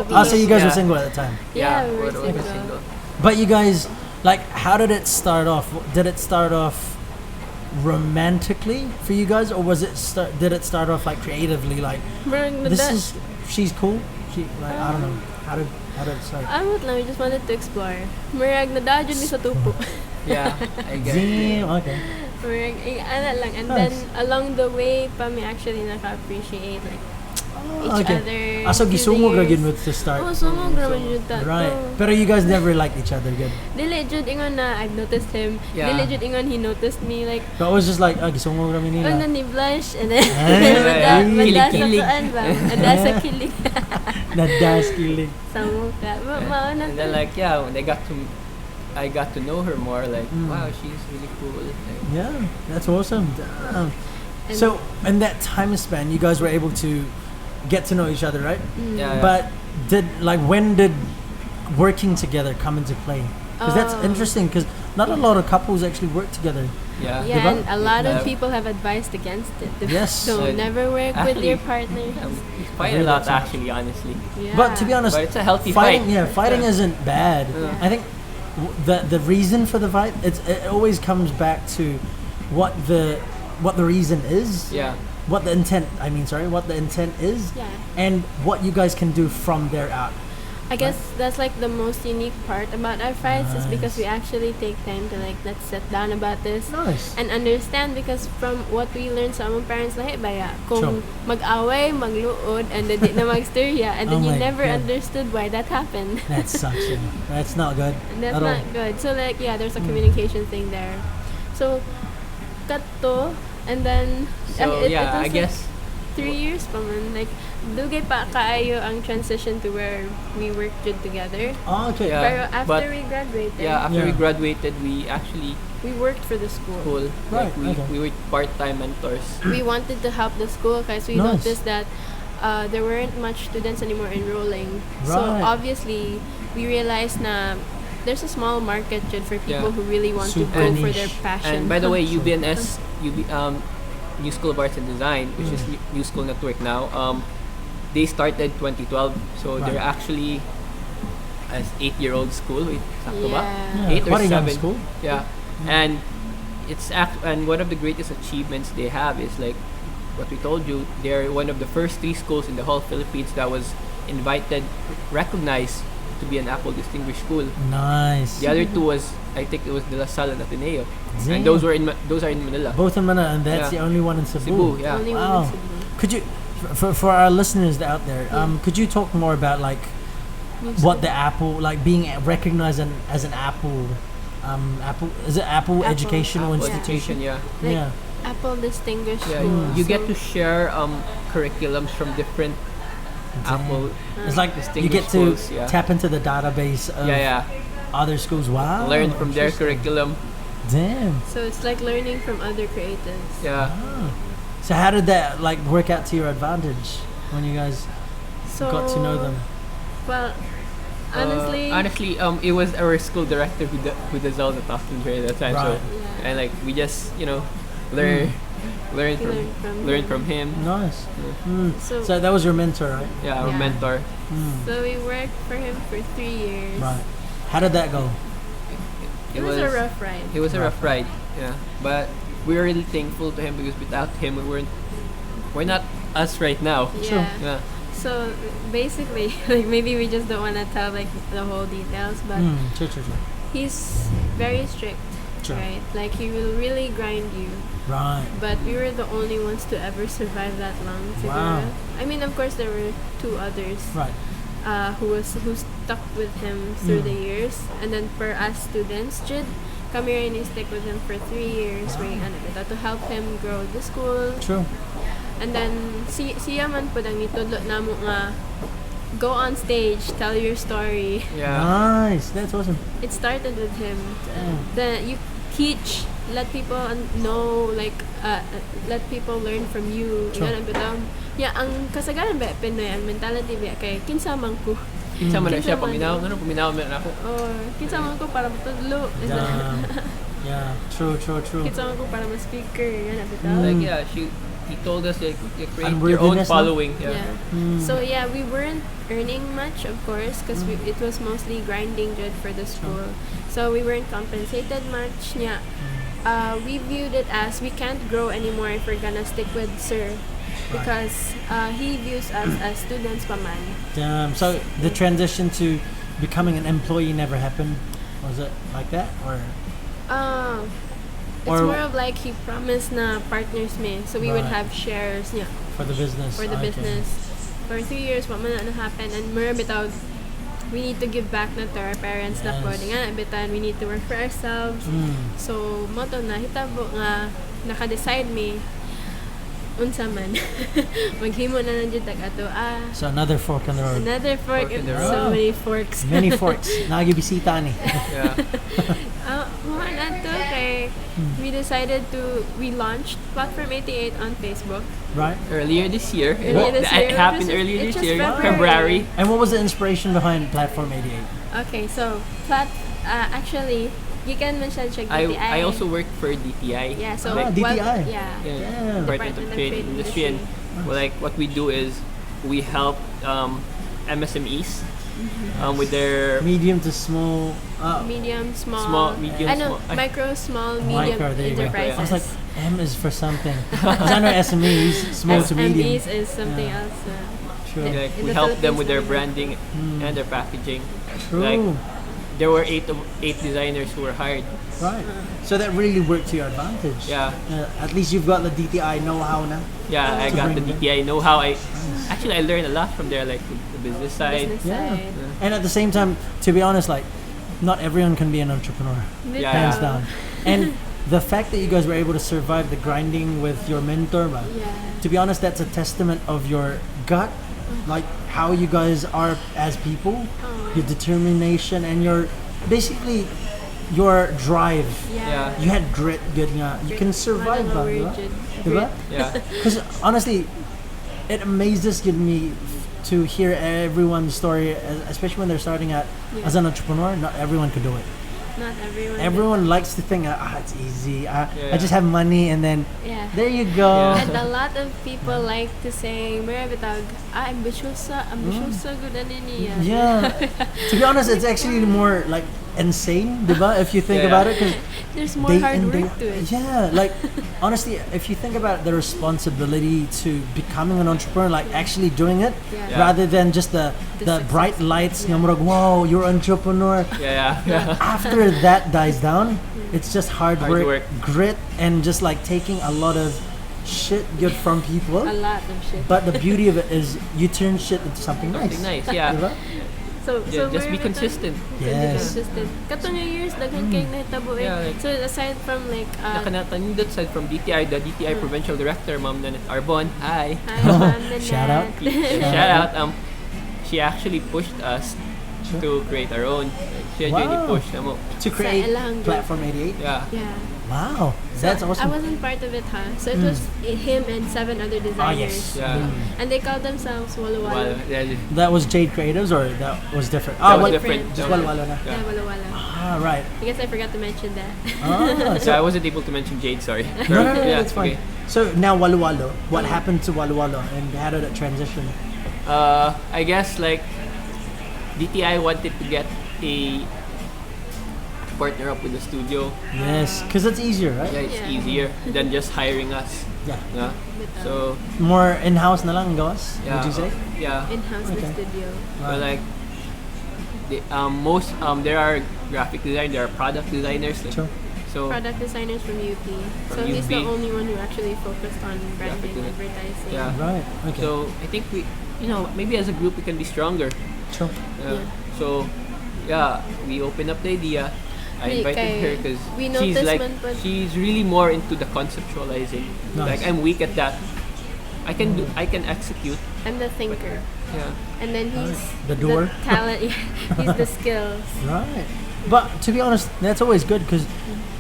Oh, so you guys were single at the time? Yeah, we were single. But you guys, like, how did it start off? Did it start off romantically for you guys, or did it start off like creatively? Like, she's cool. I don't know. How did it start? We just wanted to explore. Murag nadadjud mi sa tupo. Yeah, I guess. Damn, okay. Murag lang, and then along the way pa mi actually naka-appreciate like each other. So gisungog ra gyud with the start. Oh, sumog ra man jud ta. Right. Pero you guys never liked each other good. Dili jud ingon na I've noticed him. Yeah. Dili jud ingon he noticed me like. But it was just like gisungog ra mi nila. Ano ni blush and then kilig. Madasa kilig. Nadas kilig. Samuka. And then like when I got to know her more, like wow, she's really cool. Like, yeah, that's awesome. Damn. So in that time span, you guys were able to get to know each other, right? Yeah. But when did working together come into play? Because that's interesting. Because not a lot of couples actually work together. Yeah. Yeah, and a lot of people have advised against it. Yes. So never work with your partner. We fight a lot, actually, honestly. Yeah. But to be honest, but it's a healthy fighting. fight. Yeah, fighting isn't bad. Yeah. I think the reason for the fight it always comes back to what the reason is. Yeah. What the intent is. Yeah. And what you guys can do from there out. I guess that's like the most unique part about our fights is because we actually take time to like let's sit down about this and understand, because from what we learned sa among parents lahi baya kung mag-away, magluod and then di na mag-istorya and then you never understood why that happened. That sucks. That's not good. That's not good. So like there's a communication thing there. So cut to and then it was I guess 3 years pa man, like dugay pa kaayo ang transition to where we worked together. Oh, okay. Yeah, Pero after we graduated, we graduated, we worked for the school. Right. Like we were part-time mentors. We wanted to help the school because we noticed that there weren't much students anymore enrolling. So obviously we realized na there's a small market for people who really want to go for their passion. And by the way, UBNS, New School of Arts and Design, which is New School Network now, they started 2012, so they're actually an 8-year-old school. Wait, sakto ba? 8 or 7 school. Yeah, and and one of the greatest achievements they have is like what we told you. They're one of the first 3 schools in the whole Philippines that was recognized to be an Apple Distinguished School. Nice. The other 2 was, I think it was De La Salle and Ateneo. And those are in Manila. Both in Manila, and that's the only one in Cebu. Yeah. Only Wow. one in Cebu. Could you, for our listeners out there, could you talk more about like what the Apple, like being recognized as an Apple, is it Apple Educational Institution? Yeah. Like Apple Distinguished Yeah, School. you get to share curriculums from different Apple. It's like you get to schools, tap into the database of other schools. Wow. Learn from their curriculum. Damn. So it's like learning from other creatives. Yeah. Oh. So how did that like work out to your advantage when you guys got to know them? Well, honestly, it was our school director who does all the talking during that time. Right. So and like we just learn from him. Nice. So So that was your mentor, right? Yeah, our Yeah. mentor. So we worked for him for 3 years. Right. How did that go? It was a rough ride. It was a rough ride. Yeah, but we were really thankful to him because without him we're not us right now. Yeah. Yeah. So basically, like maybe we just don't want to tell like the whole details, but Sure. he's very strict, right? Like he will really grind you. Right. But we were the only ones to ever survive that long. Wow. I mean, of course, there were 2 others. Right. Who stuck with him through the years, and then for us students, kami rin stick with him for 3 years to help him grow the school. True. And then siya man po ang nitudlo namo nga go on stage, tell your story. Yeah. Nice. That's awesome. It started with him. You teach, let people know, like let people learn from you. Sure. Yan ang bitaw. Yeah, ang kasagaran ba Pinoy ang mentality ba kay kinsa man ko. Kinsa man na siya Kinsa man. paminaw man ako. Or kinsa man ko para matudlo. Yeah. True. Kinsa man ko para ma-speaker. Yan ang bitaw. Like he told us like you create your own Unworthiness, no? following. Yeah. So we weren't earning much, of course, because it was mostly grinding good for the school. So we weren't compensated much. Yeah. We viewed it as we can't grow anymore if we're gonna stick with Sir, because he views us as students pa man. Damn. So the transition to becoming an employee never happened. Was it like that, or? It's more of like he promised na partners me, so we would have shares niya for the business. For the business. For 3 years, what man na happen, and more bitaw, we need to give back na to our parents na po. Nga bitan, we need to work for ourselves. So mo to na hitabo nga naka-decide me unsa man maghimo na lang jud ato. So another fork in the road. Another fork in the so many forks. Many forks. Nagibisita ni. Yeah. We launched Platform 88 on Facebook. Right. Earlier this year. It happened earlier this year, February. And what was the inspiration behind Platform 88? Okay, so actually, you can mention siya DTI. I also worked for DTI. Yeah, so DTI. Yeah. Department of Trade Industry, and like what we do is we help MSMEs with their medium to small, medium, small, micro, small, medium enterprises. I was like, M is for something. Because I know SMEs, small to medium. SMEs is something else. True. Like, we help them with their branding and their packaging. True. Like, there were eight designers who were hired. Right. So that really worked to your advantage. Yeah. At least you've got the DTI know-how now. Yeah, I got the DTI know-how. Actually, I learned a lot from there, like the business side. And at the same time, to be honest, like, not everyone can be an entrepreneur. Hands down. And the fact that you guys were able to survive the grinding with your mentor, to be honest, that's a testament of your gut, like how you guys are as people, your determination, and your basically your drive. You had grit, good nga. You can survive that, Yeah. Because honestly, it amazes me to hear everyone's story, especially when they're starting out as an entrepreneur. Not everyone could do it. Not everyone. Everyone likes to think, it's easy. I just have money, and then there you go. And a lot of people like to say, ambitious good niya. Yeah. To be honest, it's actually more like insane, diba? If you think about it, because there's more hard work to it. Yeah, like honestly, if you think about the responsibility to becoming an entrepreneur, like actually doing it, rather than just the bright lights, wow, you're an entrepreneur. After that dies down, it's just hard work, grit, and just like taking a lot of shit good from people. A lot of shit. But the beauty of it is you turn shit into something nice. Yeah. So just be consistent. Yes. Katong years daghan kay nahitabo So aside from like nakanatandot side from DTI, the DTI Provincial Director, Ma'am Nanette Arbon. Hi. Ma'am Nanette. Shout out. Shout out. She actually pushed us to create our own. She actually pushed to create Platform 88. Yeah. Wow, that's awesome. I wasn't part of it, So it was him and 7 other designers. And they called themselves Walo Walo. That was Jade Creatives, or that was different? That was different. Just Walo Walo na. Yeah, Walo Walo. Right. I guess I forgot to mention that. So I wasn't able to mention Jade, sorry. No, that's fine. Okay. So now Walo Walo, what happened to Walo Walo, and how did it transition? I guess like DTI wanted to get a partner up with the studio. Yes, because it's easier, right? Yeah, it's easier than just hiring us. Yeah. So more in-house na lang gawas, would you say? Yeah. In-house the studio. But like most there are graphic designers, there are product designers. Like, so product designers from UP. So he's the only one who actually focused on branding and advertising. Yeah. Right. Okay. So I think we, maybe as a group we can be stronger. Sure. So we opened up the idea. I invited her because we she's noticed like man po. she's really more into the conceptualizing. Nice. Like I'm weak at that. I can execute. I'm the thinker. Yeah. And then he's The doer. talent. Yeah, he's the skills. Right. But to be honest, that's always good because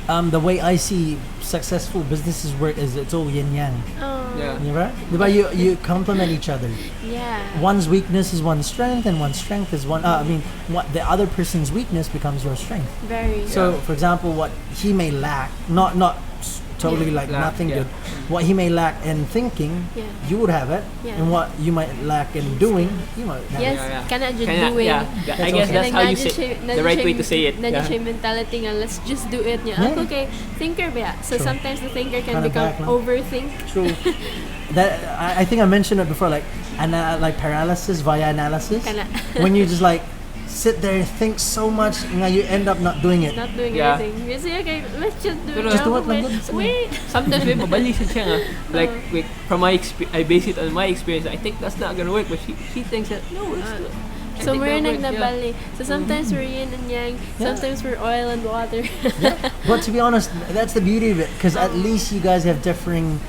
the way I see successful businesses work is it's all yin yang. Oh. Yeah. Right? But you complement each other. Yeah. One's weakness is one's strength, and one's strength is one. What the other person's weakness becomes your strength. Very. So, for example, what he may lack, not totally like Lack, nothing yeah. good. What he may lack in thinking, Yeah. you would have it, Yeah. and what you might lack in doing, you might have Yes, it. kana just Kinda, doing. yeah. I guess awesome. that's how you say the right way to say it. Nandiyan Yeah. siya yung mentality nga, let's just do it niya. Yeah. Ako kay thinker ba? So True. sometimes the thinker can Kinda become back, no? overthink. True. That I think I mentioned it before, like like paralysis via analysis. Kana. When you just like sit there and think so much, nga you end up not doing it. Not doing Yeah. anything. You say, okay, let's just do Pero- it. Just do it lang Wait, good. wait. Sometimes may mabalisan siya nga. Like from my I base it on my experience. I think that's not gonna work, but she thinks that no, it's not. I So think we're that'll work, yeah. nagbali. So sometimes we're yin and yang. Sometimes we're oil and water. But to be honest, that's the beauty of it, because at least you guys have differing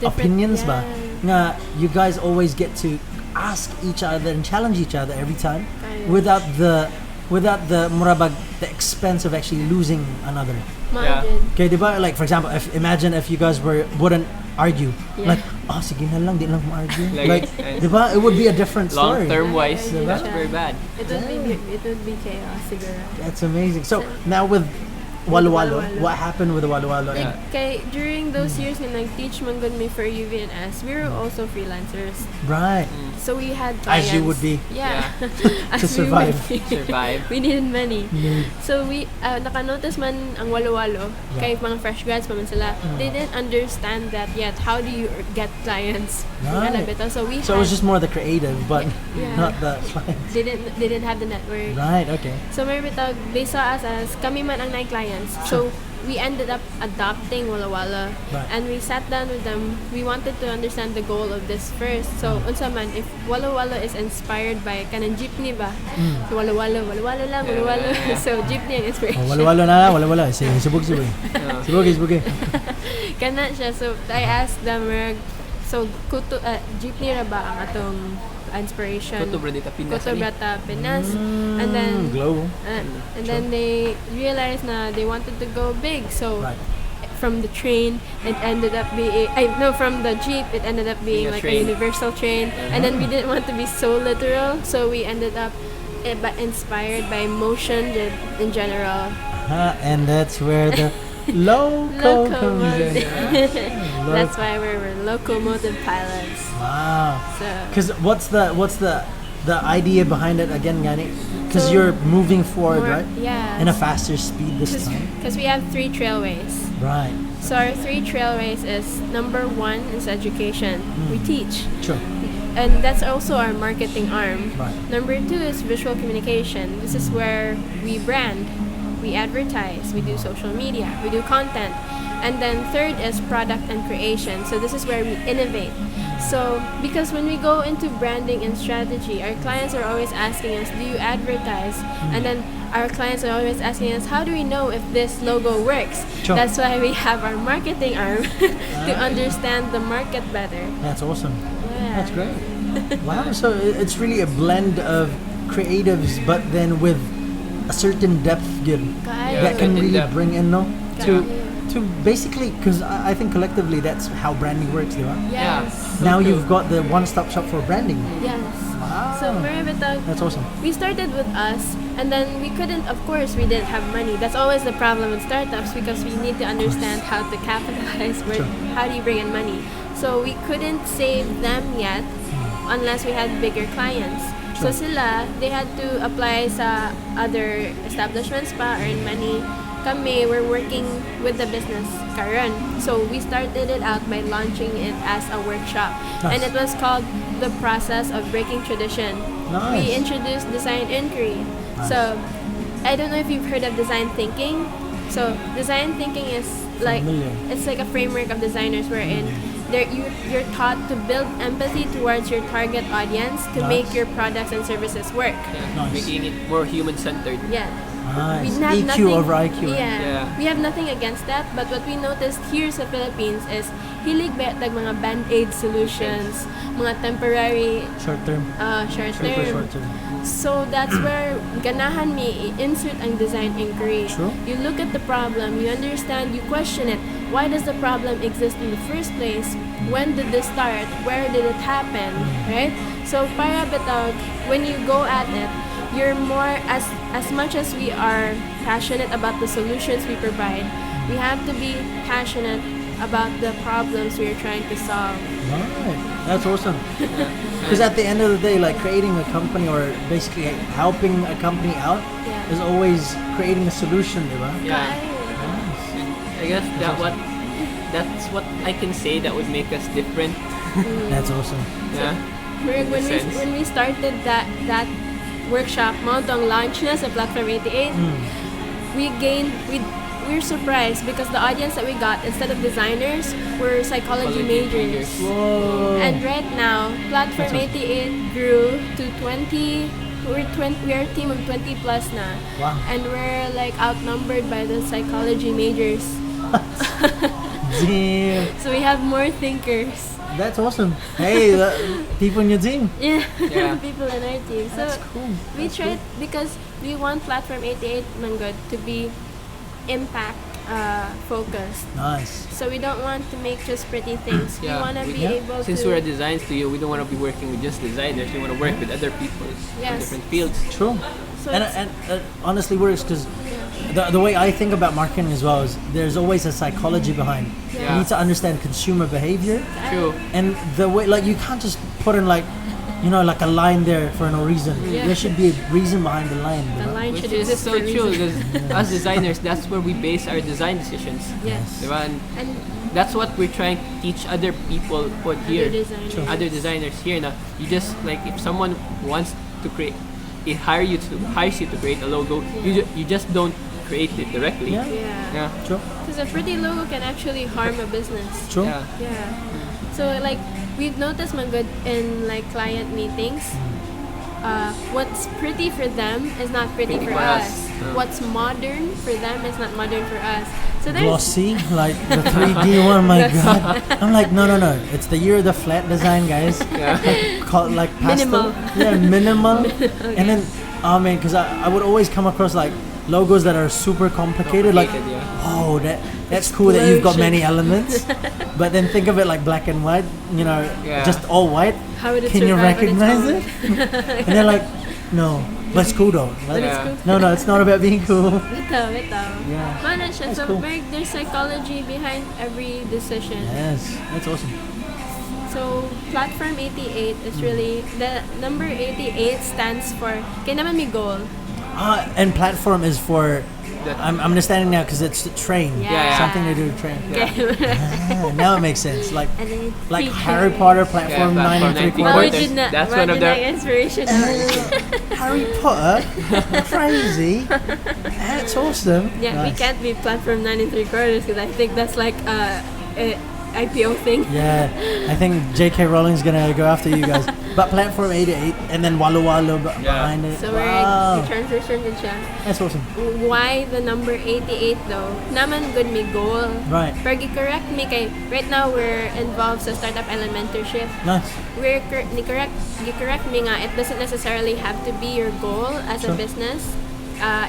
opinions, ba? Nga you guys always get to ask each other and challenge each other every time, Kaya. without the murabag, the expense of actually losing another. Imagine. Okay, diba? Like for example, imagine if you guys wouldn't argue, Yeah. like sige na lang, di lang argue. Like, Like, diba? It would be a different Long story. term wise, Yeah. that's very bad. It would be chaos siguro. That's amazing. So now with Walo Walo, Walo Walo. what happened with the Walo Walo? Yeah. Kay during those years when nag-teach man gud me for UVNS, we were also freelancers. Right. So we had clients. As you would be. Yeah. As To we survive. would be. Survive. We needed money. Mm. So we naka-notice man ang walo-walo kay mga fresh grads pa man sila. They didn't understand that yet. How do you get clients? Right. Ano bitaw? So we So it was had, just more the creative, but Yeah. not the clients. they didn't have the network. Right. Okay. So may bitaw, they saw us as kami man ang clients. So we ended up adopting Wala Wala, Right. and we sat down with them. We wanted to understand the goal of this first. So unsa man, if Wala Wala is inspired by kanang jeepney ba? So, Wala Wala lang, Wala Wala. Yeah. So jeepney ang Oh, inspiration. Walo Walo na, Walo Walo. Sige, subog. Subog. Kana siya. So I asked them, so jeepney ra ba ang atong inspiration? Koto Brandita Pinas. Koto Brata Pinas. And then Glow. and then they realized na they wanted to go big. So Right. from the train, it ended up being from the jeep, it ended up being Being a like train. a universal train. And then we didn't want to be so literal, so we ended up inspired by motion in general. And that's where the loco comes in. That's why we're locomotive pilots. Wow. So Because what's the idea behind it again, Gani? Because So, you're moving forward, right? Yeah. In a faster speed this time. Because we have 3 trailways. Right. So our 3 trailways is number 1 is education. We teach. Sure. And that's also our marketing arm. Right. Number 2 is visual communication. This is where we brand, we advertise, we do social media, we do content. And then third is product and creation. So this is where we innovate. So because when we go into branding and strategy, our clients are always asking us, do you advertise? And then our clients are always asking us, how do we know if this logo works? Sure. That's why we have our marketing arm to understand the market better. That's awesome. Yeah. That's great. Wow. So it's really a blend of creatives, but then with a certain depth good Kaya. that can certain really depth. bring in, no? To Kaya. to basically, because I think collectively that's how branding works, di ba? Yes. Now you've got the one-stop shop for branding. Yes. Wow. So Maribitag, That's awesome. we started with us, and then we couldn't, of course, we didn't have money. That's always the problem with startups, because we need to understand how to capitalize, Sure. how do you bring in money. So we couldn't save them yet unless we had bigger clients. So sila, they had to apply sa other establishments pa, earn money. Kami, we're working with the business karon. So we started it out by launching it as a workshop. Nice. And it was called The Process of Breaking Tradition. Nice. We introduced design inquiry. Nice. So I don't know if you've heard of design thinking. So design thinking is like Familiar. it's like a framework of designers wherein you're taught to build empathy towards your target audience to make your products and services work. Making it more human-centered. Yeah. Nice. We have EQ nothing, over IQ. Yeah. We have nothing against that, but what we noticed here sa Philippines is hilig ba mga band-aid solutions, mga temporary Short term. short Super term. short term. So that's where ganahan me insert ang design inquiry. True. You look at the problem, you understand, you question it. Why does the problem exist in the first place? When did this start? Where did it happen? Right? So para bitaw, when you go at it, you're more as much as we are passionate about the solutions we provide, we have to be passionate about the problems we are trying to solve. Right. That's awesome. Because at the end of the day, like creating a company or basically helping a company out is always creating a solution, diba? Yeah. I guess that's what I can say that would make us different. That's awesome. Yeah. When we started that workshop mo tong launch na sa Platform 88, we're surprised because the audience that we got, instead of designers, were psychology majors. Whoa. And right now, Platform 88 grew to 20. We're a team of 20 plus na. Wow. And we're like outnumbered by the psychology majors. Damn. So we have more thinkers. That's awesome. Hey, people in your team. Yeah, Yeah. people in our team. So That's cool. we tried because we want Platform 88 Manggod to be impact focused. Nice. So we don't want to make just pretty things. Yeah, We want to we- be able Since to. we're a design studio, we don't want to be working with just designers. We want to work with other people in Yes. different fields. True. So And it's- honestly works because the way I think about marketing as well is there's always a psychology behind. Yeah. You need to understand consumer behavior, True. and the way, like, you can't just put in like a line there for no reason. Yeah. There should be a reason behind the line. you the know? line Which should is exist so for a true reason. because as designers, that's where we base our design decisions. Yes. Diba? And That's what we're trying to teach other people put here. other designers. Sure. Other designers here. Now, you just like if someone wants to create, hires you to create a logo. You just don't create it directly. Yeah. Yeah. Yeah. True. Because a pretty logo can actually harm a business. True. Yeah. Yeah. So like we've noticed Manggod in like client meetings, what's pretty for them is not pretty for us. What's modern for them is not modern for us. So there's Glossy, like the 3D one. My God, I'm like, no. It's the year of the flat design, guys. Yeah. Called like pastel. Minimal. Yeah, minimal. And then, oh man, because I would always come across like logos that are super complicated. Like, Complicated, yeah. oh, that's cool that you've got many Explosion. elements. But then think of it like black and white. Yeah. Just all white. how would it Can you survive on its recognize own? it? And they're like, no, but it's cool though. Like, Yeah. No, it's not about being cool. Bitaw. Yeah. Mana siya. That's So cool. there's psychology behind every decision. Yes, that's awesome. So Platform 88 is really the number 88 stands for kaya naman may goal. And platform is for. That- I'm understanding now because it's the train. Yeah. Something to do with train. Now it makes sense. Like And then like feature. Harry Potter platform Yeah, 9 and 3 platform 9 quarters. and three-quarters. That's one of their- inspiration. Harry Potter, crazy. That's awesome. Yeah, we Nice. can't be Platform 9 and 3/4 because I think that's like a IPO thing. Yeah, I think J.K. Rowling's gonna go after you guys. But platform 88 and then Walu Walu behind it. So Wow. we're transition din siya. That's awesome. Why the number 88 though? Naman good may goal. Right. Pero correct me kay right now we're involved sa startup elementorship. Nice. Correct me nga it doesn't necessarily have to be your goal as a Sure. business.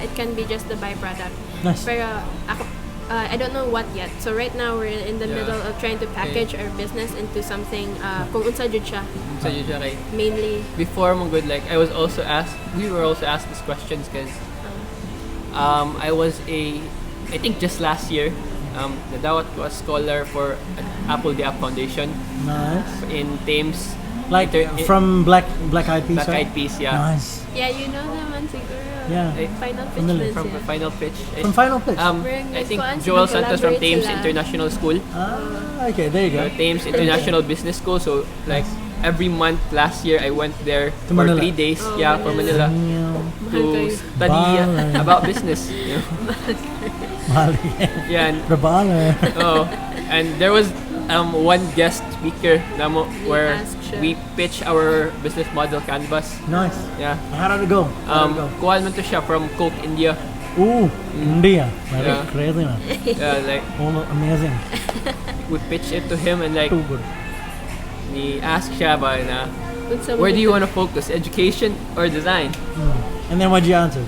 It can be just the byproduct. Nice. Pero ako, I don't know what yet. So right now we're in the Yeah. middle of trying to package our business into something kung unsa jud siya So you just like mainly. before mo good like we were also asked these questions because I think just last year nadawat ko a scholar for Apple the App Foundation Nice. in Thames Like Inter- from Black Eyed Peas. Black right? Eyed Peas, yeah. Nice. Yeah, you know naman siguro. Yeah. Final pitch Familiar. din From siya. the final pitch. From Final Pitch. I think Nagkuhan Joel sila, Santos from collaborate Thames sila. International School. Okay, there you go. Thames International Business School. So like every month last year I went there To for Manila. 3 days. Oh, Yeah, for Manila Damn. to kayo. study Baller. about business. You know? Mahal. Yeah, and Rabala. oh, and there was one guest speaker where asked siya. we pitch our business model canvas. Nice. Yeah. How did it go? Kuhaan man to siya from Coke India. Ooh, India. Yeah. Crazy man. Yeah, like Oh, amazing. we pitched it to him and like Too good. he asked siya ba na Unsa man where do you gid- want to focus, education or design? And then what'd you answer?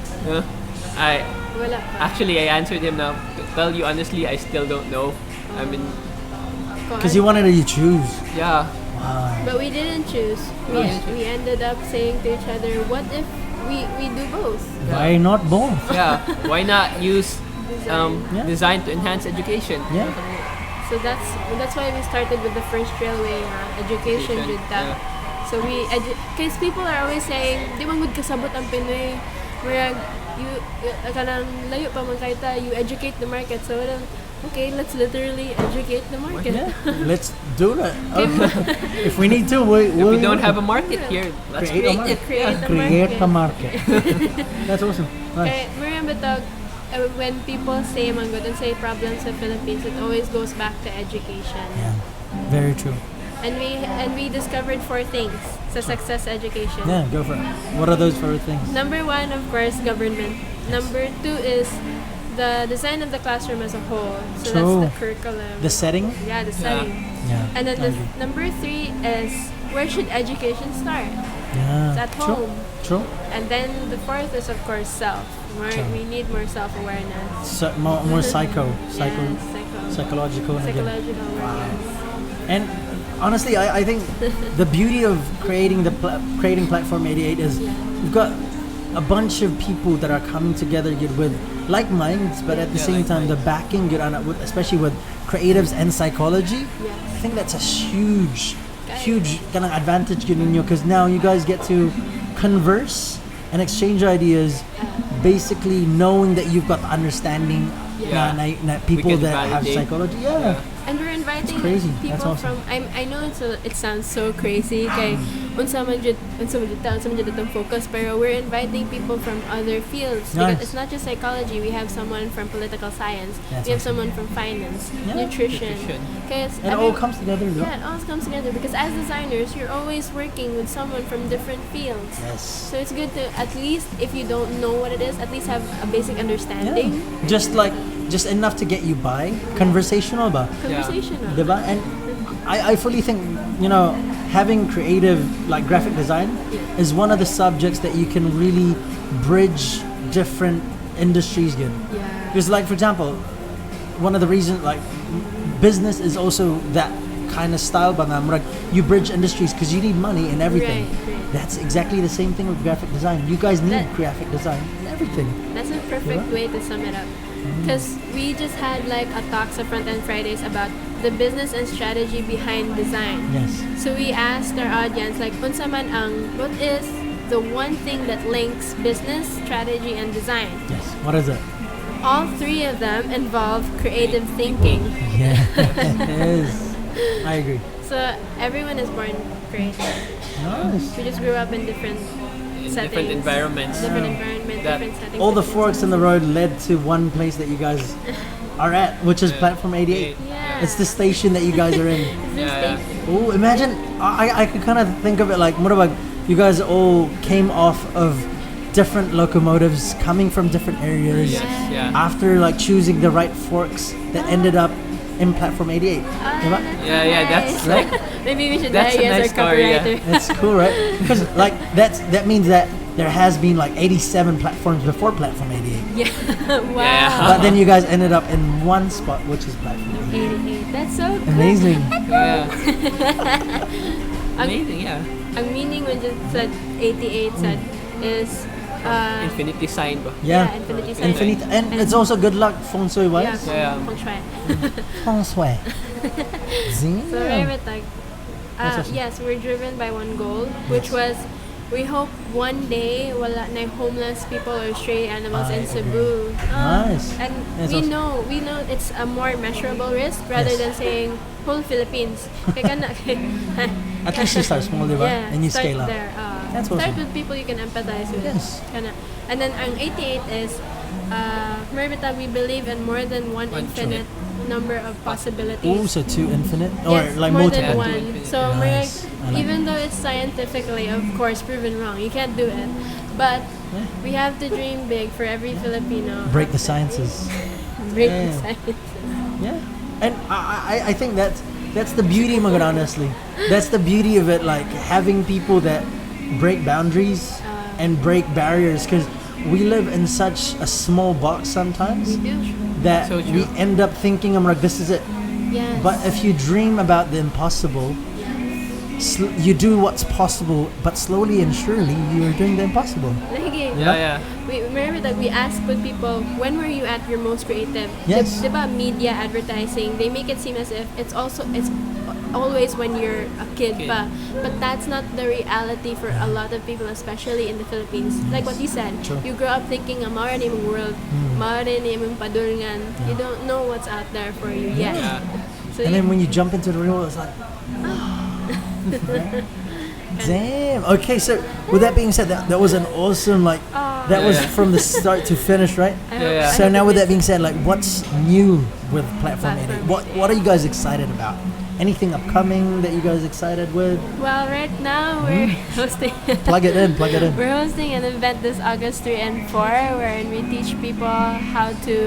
I Wala pa. actually I answered him now. To tell you honestly, I still don't know. I mean, Because you wanted to choose. yeah. Wow. But we didn't choose. We ended up saying to each other, what if we do both? Why not both? Yeah, why not use Yeah. design to enhance education? Yeah. So that's why we started with the first railway education jud ta. Yeah. So because people are always saying, di man gud kasabot ang Pinoy. Where you kanang layo pa man kay ta, you educate the market. So okay, let's literally educate the market. Yeah. Let's do that. If we need to, If we don't have a market here, let's Create a create it. Create the create market. a market. That's awesome. Nice. Kaya, Maria Batog, when people say manggod and say problems of Philippines, it always goes back to education. Yeah. Very true. And we discovered 4 things sa success education. Yeah, go for it. What are those 4 things? Number 1, of course, government. Number 2 is the design of the classroom as a whole. So True. that's the curriculum. The setting? Yeah, the setting. Yeah. And then I agree. number 3 is where should education start? Yeah. It's at True. home. True. And then the 4th is of course self. We need more self-awareness. So, more psychological again. Psychological awareness. And honestly, I think the beauty of creating creating Platform 88 is we've got a bunch of people that are coming together with like minds, but at the Yeah, same like time, the backing, especially with creatives and psychology. Yes. I think that's a huge kind of advantage because now you guys get to converse and exchange ideas, basically knowing that you've got the understanding Yeah. na people We can that have validate. psychology. Yeah. And we're inviting crazy. people That's awesome. from I know it sounds so crazy kay unsa man jud atong focus, pero we're inviting people from other fields because Nice. it's not just psychology. We have someone from political science. That's we have awesome. someone from finance, Yeah. nutrition. Nutrition. It all comes together. Yeah, it all comes together because as designers, you're always working with someone from different fields. Yes. So it's good to at least, if you don't know what it is, at least have a basic understanding. Just enough to get you by. Conversational ba? Conversational. Diba? And I fully think, having creative, like graphic design, is one of the subjects that you can really bridge different industries in. Yeah. Because, like, for example, one of the reasons, like, business is also that kind of style, but you bridge industries because you need money and everything. Right. That's exactly the same thing with graphic design. You guys need That- graphic design and everything. That's a perfect way to sum it up. Because we just had like a talk sa Front End Fridays about the business and strategy behind design. Yes. So we asked our audience like, unsa man what is the one thing that links business, strategy, and design? Yes. What is it? All 3 of them involve creative thinking. Yeah. Yes. I agree. So everyone is born creative. Nice. We just grew up in different settings, Different environments. different environment, That- different settings. All the different forks in the road led to one place that you guys are at, which is Platform 88. Yeah. It's the station that you guys are in. This Yeah. station. Oh, imagine, I could kind of think of it like, Murabag, you guys all came off of different locomotives coming from different areas Yes, yeah. after like choosing the right forks that ended up in Platform 88. Diba? Yeah, that's Right? Maybe we should That's hire a you as nice our story, yeah. copywriter. That's cool, right? Because like that means that there has been like 87 platforms before Platform 88. Yeah. Wow. Yeah. But then you guys ended up in one spot, which is Platform 88. 88. That's so cool. Amazing. Yeah. Amazing, yeah. Ang meaning when just said 88 said is Infinity sign ba? Yeah. infinity sign. Infinite, and it's also good luck feng shui Yeah, wise. Yeah. feng shui. Feng shui. So Damn. very tag. That's awesome. Yes, we're driven by one goal, which was we hope one day wala na homeless people or stray animals I in agree. Cebu. Nice. And That's we awesome. know it's a more measurable risk rather Yes. than saying whole Philippines. Kaya kana- At least you start small, diba? Yeah, And you start scale up. there. That's Start awesome. with people you can empathize with. Yes. Kana. And then ang 88 is, Merbita, we believe in more than one One infinite, number of possibilities. Oh, so 2 infinite? Or Yes, like more multiple? than one. So Nice. we're like, even though it's scientifically, of course, proven wrong, you can't do it. But we have to dream big for every Filipino. Break the sciences. Break Yeah. the science. Yeah, and I think that's the beauty, Magan, honestly. That's the beauty of it, like having people that break boundaries and break barriers, because we live in such a small box sometimes that So we true. end up thinking, I'm like, this is it. Yes. But if you dream about the impossible, you do what's possible, but slowly and surely you are doing the impossible. Yeah. We remember that we asked with people, when were you at your most creative? Yes. Diba media advertising, they make it seem as if it's always when you're a kid Kid. pa. But that's not the reality for a lot of people, especially in the Philippines. Like what you said, True. you grow up thinking, mawala na yung world, mawala na yung padulngan. You don't know what's out there for you yet. Yeah. So And you- then when you jump into the real world, it's like, damn. Okay, so with that being said, that was an awesome, like, that was Yeah. from the start to finish, right? I Yeah, yeah. So now with that being said, like, what's new with Platform 88? Platform What are you guys excited about? Anything upcoming that you guys excited with? Well, right now we're hosting. Plug it in, plug it in. We're hosting an event this August 3 and 4 wherein we teach people how to.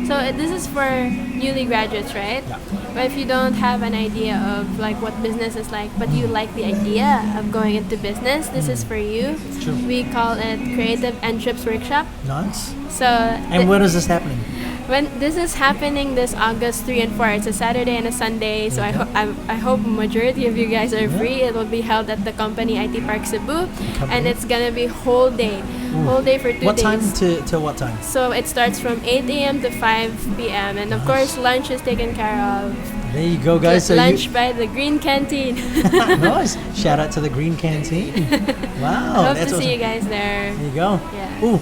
So this is for newly graduates, right? Yeah. But if you don't have an idea of like what business is like, but you like the idea of going into business, this is for you. True. We call it Creative and Trips Workshop. Nice. So And when is this happening? when this is happening this August 3 and 4, it's a Saturday and a Sunday. So I hope majority of you guys are free. It will be held at the company IT Park Cebu, and it's gonna be whole day for 2 What days. time to what time? So it starts from 8 a.m. to 5 p.m. and of course lunch is taken care of. There you go, guys. So Lunch by the Green Canteen. nice. Shout out to the Green Canteen. Wow, Hope that's to see you awesome. guys there. There you go. Yeah. Ooh,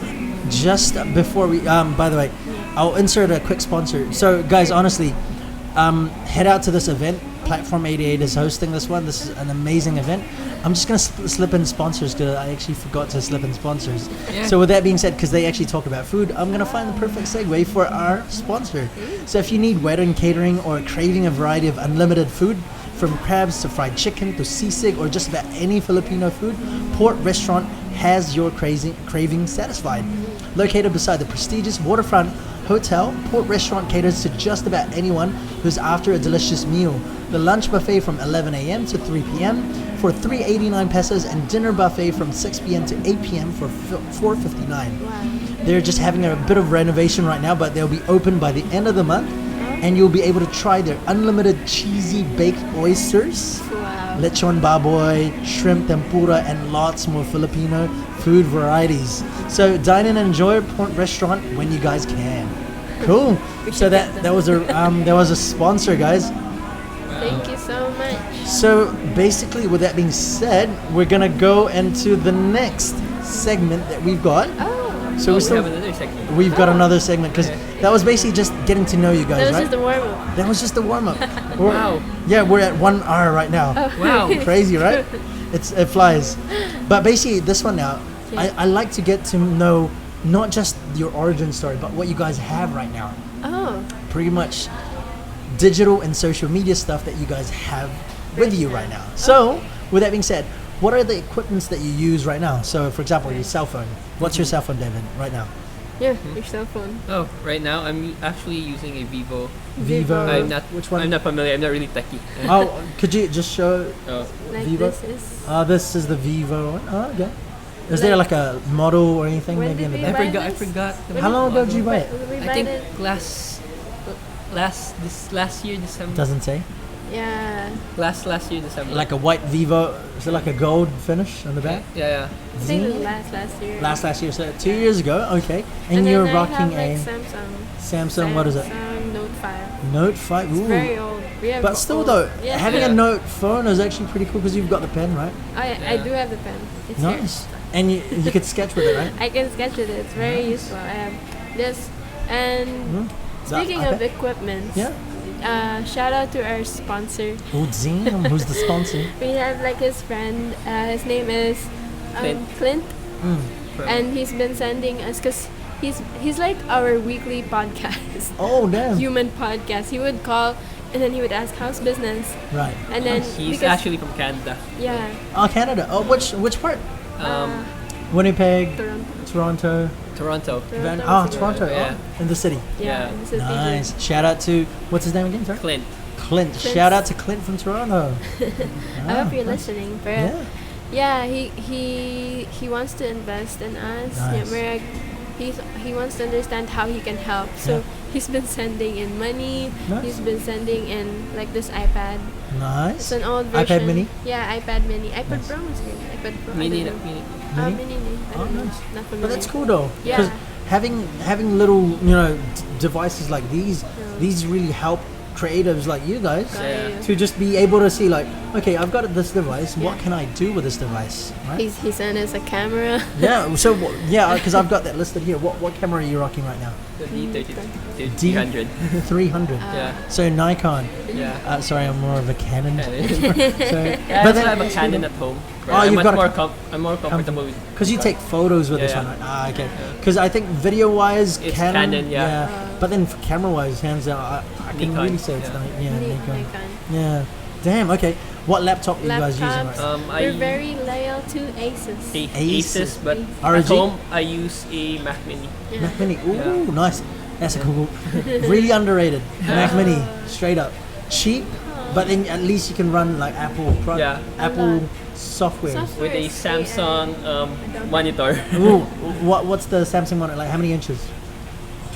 just before we by the way, I'll insert a quick sponsor. So guys, honestly, head out to this event. Platform 88 is hosting this one. This is an amazing event. I'm just gonna slip in sponsors because I actually forgot to slip in sponsors. Yeah. So with that being said, because they actually talk about food, I'm gonna find the perfect segue for our sponsor. So if you need wedding catering or craving a variety of unlimited food, from crabs to fried chicken to sisig or just about any Filipino food, Port Restaurant has your craving satisfied. Located beside the prestigious waterfront hotel, Port Restaurant caters to just about anyone who's after a delicious meal. The lunch buffet from 11 a.m. to 3 p.m. for 389 pesos and dinner buffet from 6 p.m. to 8 p.m. for 459. Wow. They're just having a bit of renovation right now, but they'll be open by the end of the month, and you'll be able to try their unlimited cheesy baked oysters, Wow. lechon baboy, shrimp tempura, and lots more Filipino food varieties. So dine in and enjoy Port Restaurant when you guys can. Cool. So that was a sponsor, guys. Thank you so much. So basically, with that being said, we're gonna go into the next segment that we've got. Oh, So we we have another segment. we've got another segment because that was basically just getting to know you that guys, was right? just the warm up. That was just the warm up. Wow. Yeah, we're at 1 hour right now. Wow. Crazy, right? It flies. But basically, this one now, Yeah. I like to get to know not just your origin story, but what you guys have right now. Oh, Pretty much digital and social media stuff that you guys have with you right now. So, with that being said, what are the equipments that you use right now? So, for example, your cell phone. What's your cell phone, David, right now? yeah, your cell phone. Oh, right now I'm actually using a Vivo. Vivo. I'm not. Which one? I'm not familiar. I'm not really techie. Oh, could you just show? Oh, Like Vivo? this is. This is the Vivo one. Oh, okay. Is there like a model or anything When maybe in the did I we back? buy forgot. I this? forgot. the How long ago did you buy it? We I buy think it. last year December. Doesn't say. Yeah. Last year December. Like a white Vivo. Is it like a gold finish on the back? Yeah. I think it was last year. Last year, so 2 years ago. Okay. And, then you're I rocking have, a like, Samsung. What is it? Samsung Note 5. Note 5. It's Ooh. very old. We have But still, old- though, yeah. having Yeah. a Note phone is actually pretty cool because you've got the pen, right? I Yeah. do have the pen. It's here. Nice. And you could sketch with it, right? I can sketch with it. It's very useful. I have this. And Mhm. That- speaking I of bet- equipment, Yeah. shout out to our sponsor. Oh, damn. Who's the sponsor? We have like his friend. His name is Clint. Clint, Mm. and he's been sending us because he's like our weekly podcast. Oh, damn. Human podcast. He would call and then he would ask how's business. Right. And then He's actually from Canada. yeah. Oh, Canada. Oh, which part? Winnipeg, Toronto. Toronto. Toronto. Toronto. Yeah. Oh, in the city. Yeah. This is Nice. Shout out to what's his name again? Sorry. Clint. Clint. Shout out to Clint from Toronto. I hope you're listening. But Yeah. he wants to invest in us. Nice. Yeah, he wants to understand how he can help. So he's been sending in money. Nice. He's been sending in like this iPad. Nice. It's an old version. iPad mini? Yeah, iPad mini. iPad Nice. Pro was good. iPad Pro. Mini. I don't know. Mini? Mini. I don't know. Nice. Not familiar. But that's cool though. Yeah. Because having little, devices like these really help creatives like you guys Yeah. to just be able to see like, okay, I've got this device. What can I do with this device? Right? He sent us a camera. Yeah. So because I've got that listed here. What camera are you rocking right now? The D300. 300. Yeah. So Nikon. Yeah. Sorry, I'm more of a Canon. So, Yeah, but I then have a Canon at home. Oh, you've got I'm more comfortable with. because you take photos with this Yeah, one, yeah. right? Okay. Because I think video-wise, It's Canon, Canon, yeah. But then for camera-wise, hands down, I can Nikon, really say it's yeah. Nikon. Nikon. Yeah. Damn. Okay. What laptop are you guys using right Laptops. now? We're very loyal to Asus. Asus, but ROG? at home I use a Mac Mini. Yeah. Mac Mini. Ooh, nice. That's a cool. Really underrated. Mac Mini, straight up. Cheap, but then at least you can run like Apple Apple software. With a Samsung monitor. Ooh, what's the Samsung one? Like how many inches?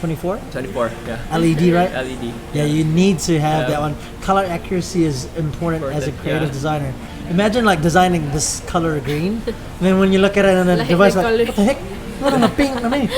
24? 24, yeah. LED, right? LED. Yeah, you need to have Yeah. that one. Color accuracy is important as a Important, creative yeah. designer. Imagine like designing this color green, and then when you look at it on a Like device, the like color. what the heck? What on a pink? I mean,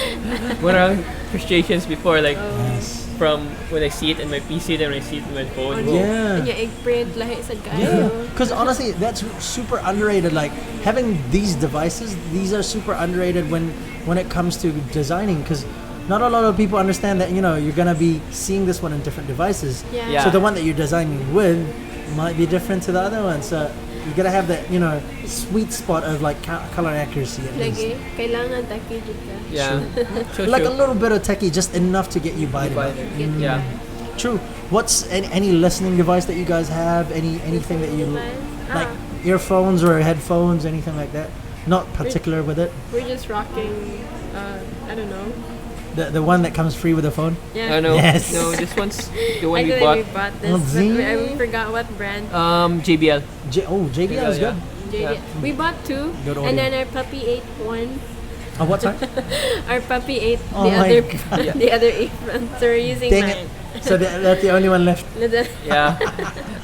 One of the frustrations before, like yes. from when I see it in my PC and when I see it in my phone. Yeah. And yung eggprint, lahi sa Yeah, kayo. because honestly, that's super underrated. Like having these devices, these are super underrated when it comes to designing. Because not a lot of people understand that you're gonna be seeing this one in different devices. Yeah. Yeah. So the one that you're designing with might be different to the other one. So you gotta have that sweet spot of like color accuracy at least. Lagi, kailangan taki jud ka. Yeah. True, Like a true. little bit of techie, just enough to get you by. Buy the it. Yeah. True. What's any listening device that you guys have? Anything that you like? Earphones or headphones? Anything like that? Not particular with it. We're just rocking, I don't know. The one that comes free with the phone. Yeah. Oh no, Yes. no, this one's the one we Actually, bought. we bought this, Oh, but zing. I forgot what brand. JBL. JBL is good. Yeah. We bought two, Good audio. and then our puppy ate one. Oh, what time? Our puppy ate Oh the my other God. the other apron. So we're using Dang mine. it. So that's the only one left. Yeah.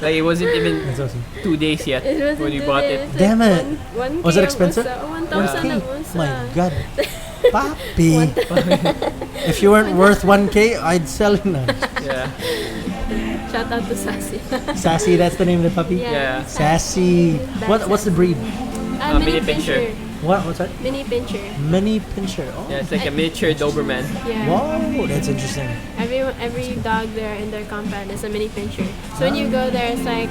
Like it wasn't even That's awesome. 2 days yet It wasn't when we too bought bad. it. It's Damn like it. One Was it K expensive? 1,000 1K. ang usa. My God. Papi. If you weren't worth 1K, I'd sell it now. Yeah. Shout out to Sassy. Sassy, that's the name of the puppy? Yeah. Sassy. What's the breed? Mini Pinscher. What's that? Mini Pinscher. Mini Pinscher. Oh. Yeah, it's like a miniature Doberman. Yeah. Wow, that's interesting. Every dog there in their compound is a Mini Pinscher. So when you go there, it's like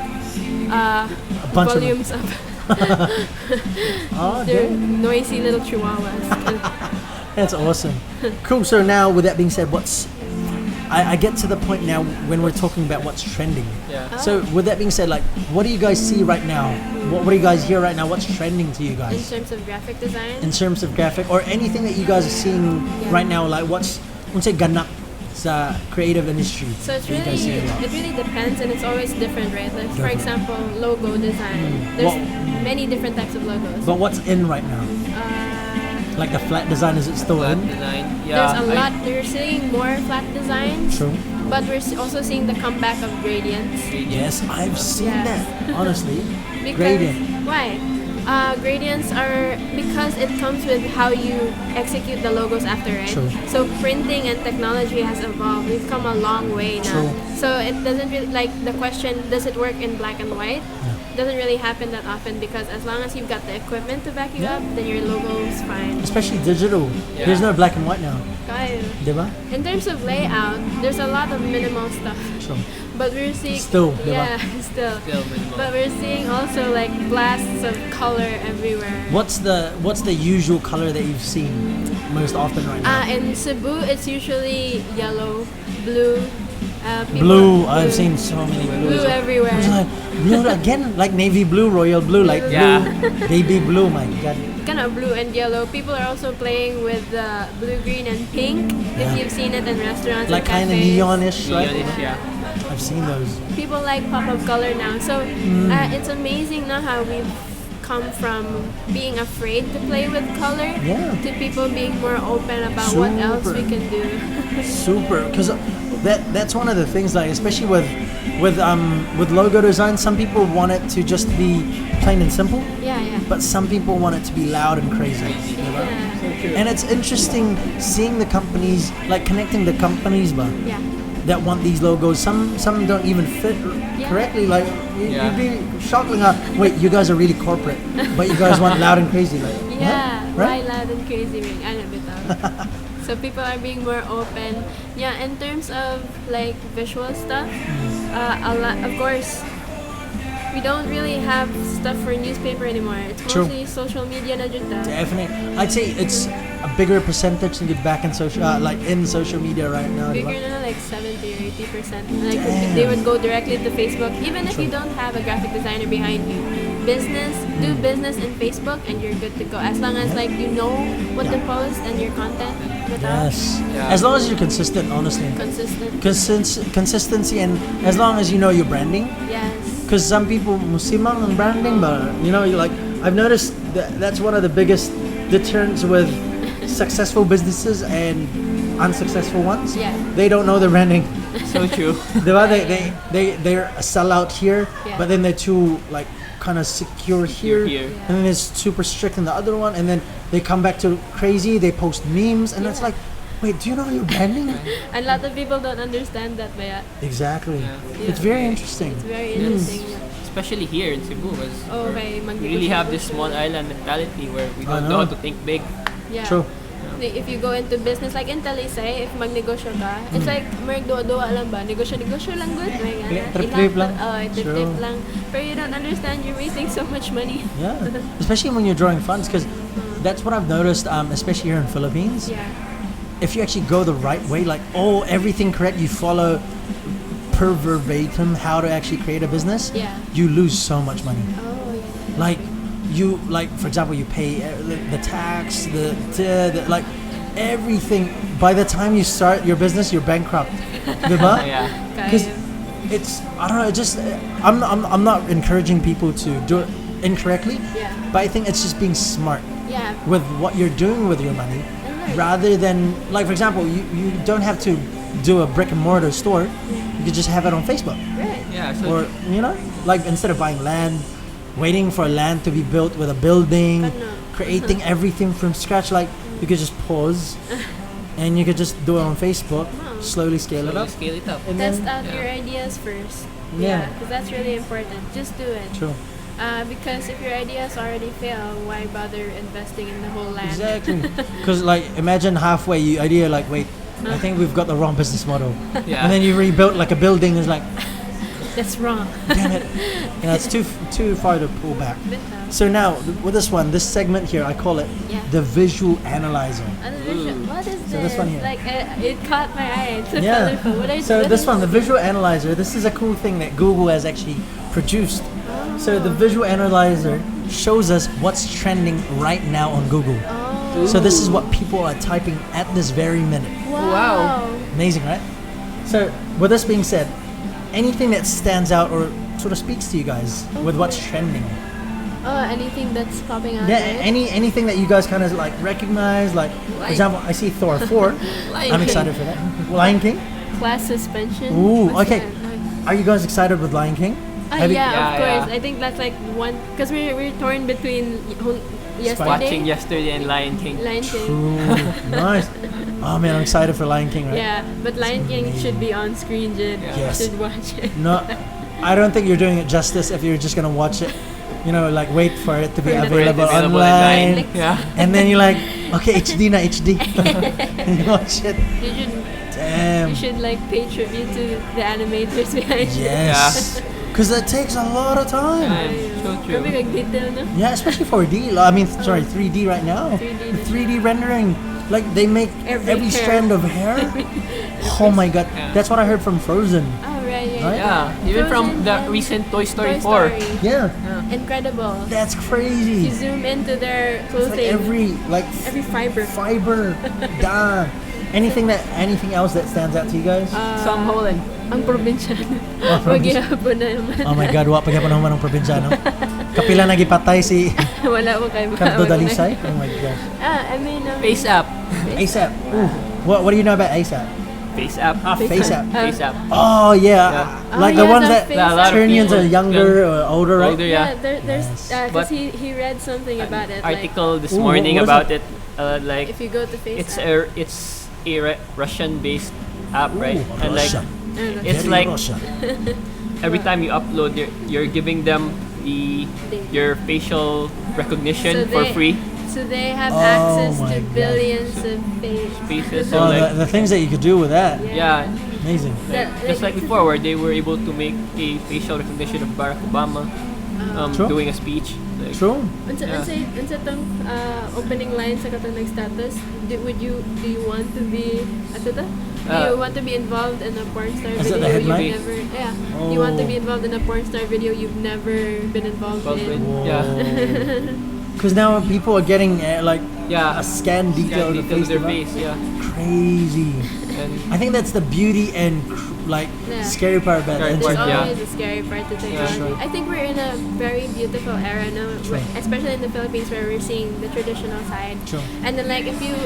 bunch of them. volumes of Oh, they're damn. noisy little chihuahuas. That's awesome. Cool. So now, with that being said, I get to the point now when we're talking about what's trending. Yeah. So with that being said, like, what do you guys see right now? What do you guys hear right now? What's trending to you In guys terms of graphic design, in terms of graphic or anything that you guys are seeing right now? Like, what's ganap sa creative industry? so it's that you guys see a lot? it really depends, and it's always different, right? Like for Different. example, logo design. There's many different types of logos. But what's in right now? Like the flat design, is it still Flat in? design. There's Yeah. a lot. We're seeing more flat designs, True. but we're also seeing the comeback of gradients. Yes, I've seen Yeah. that. Honestly, Because gradient. why? Gradients are because it comes with how you execute the logos after, right? True. So printing and technology has evolved. We've come a long way now. True. So it doesn't really like the question: does it work in black and white? doesn't really happen that often because as long as you've got the equipment to back you up, then your logo is fine. Especially digital. Yeah. There's no black and white now. Kaya. Diba? In terms of layout, there's a lot of minimal stuff. Sure. But we're seeing Still, diba? yeah, still. Still minimal. But we're seeing also like blasts of color everywhere. What's the usual color that you've seen most often right now? In Cebu, it's usually yellow, blue. Blue. I've seen so many blues. Blue everywhere. It's like blue again, like navy blue, royal blue, like Yeah. blue, baby blue. My God. Kind of blue and yellow. People are also playing with blue, green, and pink. Yeah. If you've seen it in restaurants Like and kind of cafes. neonish, right? Neonish, yeah. I've seen those. People like pop-up color now. So it's amazing now how we've come from being afraid to play with color Yeah. to people being more open about what else we Super. can do. Super, because that's one of the things, like especially with logo design. Some people want it to just be plain and simple, Yeah, yeah. but some people want it to be loud and crazy. Yeah. And it's interesting seeing the companies, like connecting the companies, but Yeah. that want these logos. Some don't even fit correctly. Like Yeah. you'd be shocked, like, wait, you guys are really corporate, but you guys want loud and crazy. Like, Yeah, what? Right? why loud and crazy ring? I know bitaw. So people are being more open. Yeah, in terms of like visual stuff, a lot. Of course, we don't really have stuff for newspaper anymore. It's True. mostly social media na jud ta. Definitely, I'd say it's a bigger percentage to get back in social, like in social media right now. Bigger diba? na like 70 or 80%. Like Damn. they would go directly to Facebook, even if True. you don't have a graphic designer behind you. Do business in Facebook, and you're good to go. As long as like you know what to post and your content, Yes, Yeah. as long as you're consistent, honestly. consistent. Consistency, and as long as you know your branding. Yes. Because some people musimang on branding, but you know, like I've noticed that's one of the biggest deterrents with successful businesses and unsuccessful ones. Yeah. They don't know their branding. So true. They're a sellout here, Yeah. but then they're too like kind of secure here, here. and then it's super strict in the other one, and then they come back to crazy. They post memes, and it's Yeah. like, wait, do you know your branding? And a lot of people don't understand that, but yeah, Exactly. Yeah. It's very interesting. it's very interesting. Yeah. Especially here in Cebu, because Okay, we really have this small island mentality where we don't I know know. how to think big. Yeah. True. Like, if you go into business, like in Talisay, if magnegosyo ka, it's like, merg doa-doa lang ba? Negosyo lang good? Like, Trip-trip lang. trip-trip True. lang. But you don't understand, you're wasting so much money. Yeah, especially when you're drawing funds, because that's what I've noticed, especially here in Philippines. Yeah. If you actually go the right way, like everything correct, you follow per verbatim how to actually create a business, Yeah. you lose so much money. Oh, yeah. Like for example, you pay the tax, the like everything. By the time you start your business, you're bankrupt. Diba? Yeah. Because Kaya. it's, I don't know, it just I'm not encouraging people to do it incorrectly, Yeah. but I think it's just being smart Yeah. with what you're doing with your money, Alright. rather than, like, for example, you don't have to do a brick and mortar store. You could just have it on Facebook, Right. Yeah. So or like instead of buying land, waiting for land to be built with a building, Ano. creating everything from scratch, like you could just pause and you could just do it on Facebook, slowly scale it slowly up, scale it up. and Test then out Yeah. your ideas first. Yeah. Because that's really important. Just do it. true. Because if your ideas already fail, why bother investing in the whole land? Exactly. Because like imagine halfway you idea like, wait, I think we've got the wrong business model, Yeah. and then you rebuild like a building. It's like, That's wrong. damn it, yeah, it's too far to pull back. So now with this segment here, I call it Yeah. the visual analyzer. What is this? So this one here. Like it caught my eye. It's so Yeah. colorful. So what this is one, the visual analyzer, this is a cool thing that Google has actually produced. So the visual analyzer shows us what's trending right now on Google. Oh. So this is what people are typing at this very minute. Wow. Amazing, right? So with this being said, anything that stands out or sort of speaks to you guys with what's trending? Oh, anything that's popping out. Yeah, right? anything that you guys kind of like recognize, like for example, I see Thor 4. Lion I'm King. excited for that. Lion King. Class suspension. Ooh, What's okay. that? Are you guys excited with Lion King? Have you- Yeah, Yeah, of course. yeah. I think that's like one because we're torn between yesterday. Watching yesterday and Lion King. Lion King. Ooh, nice. Oh man, I'm excited for Lion King, right? Yeah, but Lion King should be on screen, Jid. Yeah. You Yes. should watch it. No, I don't think you're doing it justice if you're just gonna watch it. You know, like wait for it to be For it to be available available online, online. Yeah. and then you're like, okay, HD na HD, and you watch it. You should Damn. you should like pay tribute to the animators behind it. Yes. Because that takes a lot of time. So true. Grabe kag detail, no? Yeah, especially 4D. I mean, sorry, 3D right now. 3D. The 3D rendering. Like, they make Every every hair. strand of hair. Oh my god. Yeah. That's what I heard from Frozen. Oh, right, yeah. Right? Yeah, even from Frozen the and recent Toy Story Toy 4. Story. Yeah. Incredible. That's You crazy. zoom into their It's like clothing. every Every fiber. fiber. Duh. Anything else that stands out to you guys? Sam Holland. Ang probinsyano. Probinsya- Maghihapon na naman. Oh my god, wa pa gyapon naman ng probinsyano. Kapila nagipatay si Wala mo kay Cardo Dalisay. Oh my god. I mean, Face App. ASAP. Ooh. What do you know about ASAP? Face App. Face App. Face App. Oh yeah, Yeah. like Oh, the yeah, ones the that Face Yeah, a lot of Turnians are people- younger or older, right? Older, Yeah, yeah. there's Yes. But- because he read something about it. Article this Ooh, morning what was about it? it. Like Like if you go to Facebook, it's a Russian-based app, right? Ooh, And like Russia. it's Very like Russia. every time you upload, you're giving them your facial recognition So for they- free. so they have Oh access my to God. billions of Faces. So Oh, like the things that you could do with that, yeah, amazing. just like before, where they were able to make a facial recognition of Barack Obama True. doing a speech. Like, True. Yeah. Unsa tong opening line sa katong nag-status, do you want to be ato ta? Do you want to be involved in a porn star Is it video the headline? you've never you want to be Oh. involved in a porn star video you've never been involved Involved in? with- Yeah. Because now people are getting like Yeah. a scan detail of the Detail face. of their diba? face, yeah. Crazy. And I think that's the beauty and Yeah. scary part about Scary it. There's part, yeah. always a scary part to take Yeah. on. Sure. I think we're in a very beautiful era now, True. especially in the Philippines where we're seeing the traditional side. True. And then like if you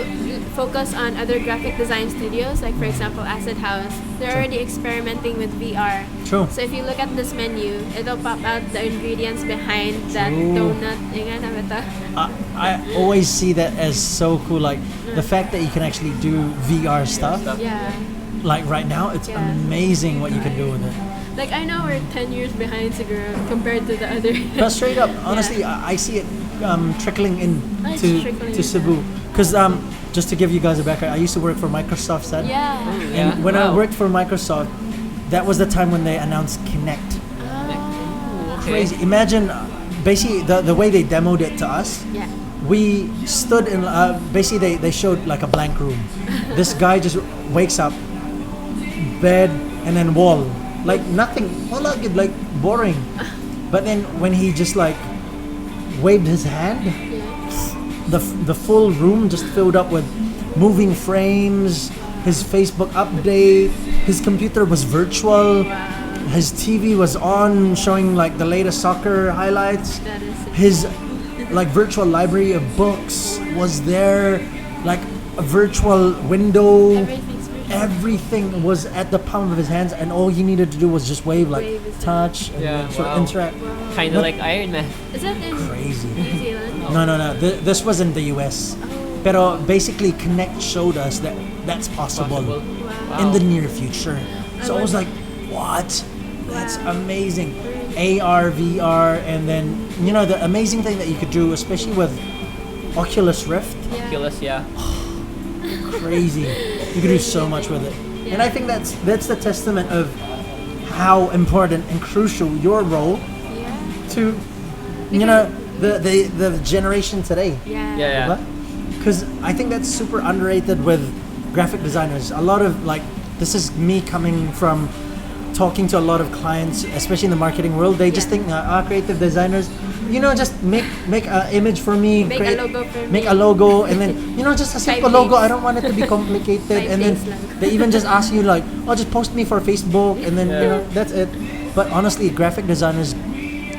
focus on other graphic design studios, like for example Acid House, they're True. already experimenting with VR. True. So if you look at this menu, it'll pop out the ingredients behind that True. donut. Inga na bata? I always see that as so cool. Like the fact that you can actually do VR stuff. Yeah. Like right now, it's Yeah. amazing what you can do with it. Like I know we're 10 years behind siguro compared to the other. But straight up, honestly, I see it trickling in It's to trickling to in. Cebu. Because just to give you guys a background, I used to work for Microsoft. Son. Yeah. yeah. And when I Wow. worked for Microsoft, that was the time when they announced Kinect. Oh. Okay. Crazy. Imagine, basically, the way they demoed it to us. Yeah. We stood in, basically they showed like a blank room. This guy just wakes up, bed, and then wall. Like nothing, like boring. But then when he just like waved his hand, the full room just filled up with moving frames, his Facebook update, his computer was virtual, his TV was on showing like the latest soccer highlights. That is it. His like virtual library of books was there, like a virtual window. Everything's virtual. Everything was at the palm of his hands, and all he needed to do was just wave, like Wave his touch, and Yeah, then sort wow. of interact. Kind of like Iron Man. Is that in Crazy. New Zealand? No. This was in the US. Oh. Pero basically, Connect showed us that that's possible, Wow. in the near future. So I was wonder- like, what? That's Wow. amazing. AR, VR, and then, you know, the amazing thing that you could do, especially with Oculus Rift, Yeah. Oculus, yeah. crazy. You could do so much with it. And I think that's the testament of how important and crucial your role Yeah. to, you know, the generation today. Yeah. Yeah, yeah. Because I think that's super underrated with graphic designers. A lot of like, this is me coming from talking to a lot of clients, especially in the marketing world. They just Yeah. think, creative designers, you know, just make an image for me, Make a logo for make me. a logo, and then you know, just a simple logo. I don't want it to be complicated. And then Typeface lang. they even just ask you like, oh, just post me for Facebook, and then you know, that's it. But honestly, graphic designers,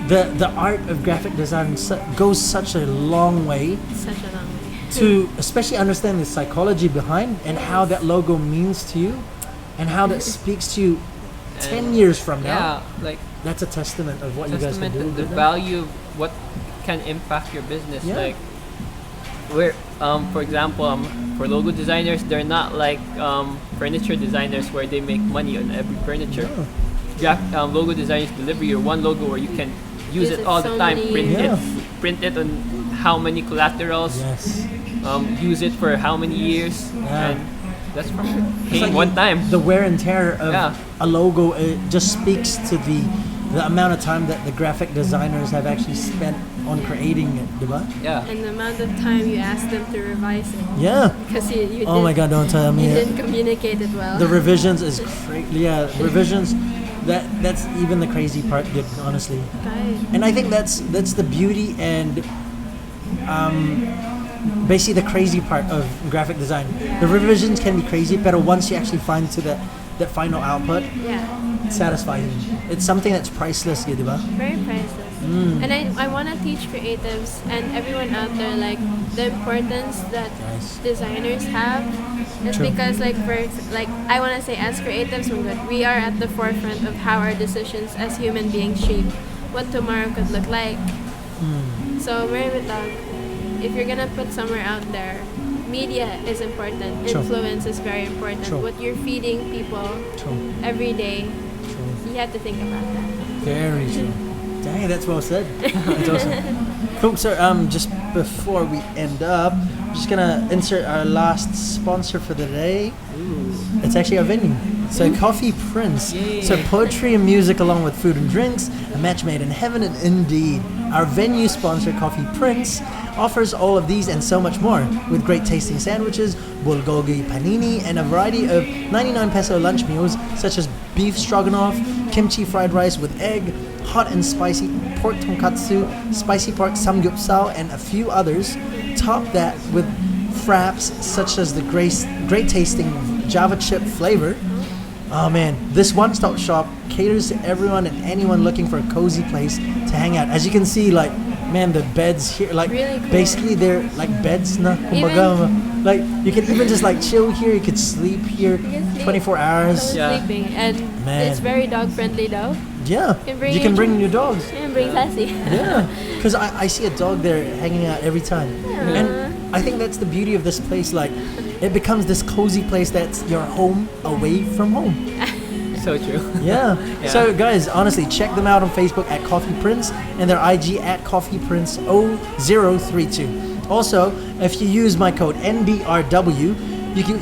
the art of graphic design goes such a long way Such a long way. to especially understand the psychology behind and how that logo means to you and how that speaks to you 10 years from now. Yeah, like That's a testament of what you guys can testament do. to the with it. value of what can impact your business. Yeah. Like, where, for example, for logo designers, they're not like furniture designers where they make money on every furniture. Yeah. logo designers deliver you one logo where you can use it all the time. Print it on how many collaterals. Yes. Use it for how many years. And that's from paying one time. The wear and tear of a logo, it just speaks to the amount of time that the graphic designers have actually spent on creating it, diba? Yeah. And the amount of time you ask them to revise it. Yeah. Because you oh my God, don't tell me. You didn't communicate it well. The revisions is crazy. Yeah, revisions. That's even the crazy part, dude, honestly. Right. And I think that's the beauty and basically the crazy part of graphic design. The revisions can be crazy, but once you actually find to that final output, it's satisfying. It's something that's priceless, diba? Very priceless. And I want to teach creatives and everyone out there like the importance that designers have. It's because like I want to say as creatives, we are at the forefront of how our decisions as human beings shape what tomorrow could look like. So if you're gonna put somewhere out there, media is important. Influence is very important. What you're feeding people every day, you have to think about that. Very true. Dang, that's well said. That's awesome. Cool. So just before we end up, I'm just gonna insert our last sponsor for the day. It's actually our venue. So Coffee Prince. So poetry and music along with food and drinks, a match made in heaven and indeed. Our venue sponsor, Coffee Prince, offers all of these and so much more with great tasting sandwiches, bulgogi panini, and a variety of 99 peso lunch meals such as beef stroganoff, kimchi fried rice with egg, hot and spicy pork tonkatsu, spicy pork samgyeopsal, and a few others. Top that with fraps such as the great tasting Java chip flavor. Oh man, this one-stop shop caters to everyone and anyone looking for a cozy place to hang out. As you can see, like, man, the beds here, like, really cool. Basically they're like beds na. Like, you can even just like chill here, you could sleep here 24 hours. Sleeping. And it's very dog-friendly though. Yeah, you can bring your dogs. And bring Sassy. Yeah, because I see a dog there hanging out every time. And I think that's the beauty of this place, like, it becomes this cozy place that's your home away from home. So true. Yeah. So guys, honestly, check them out on Facebook at Coffee Prince and their IG at Coffee Prince 0032. Also, if you use my code NBRW,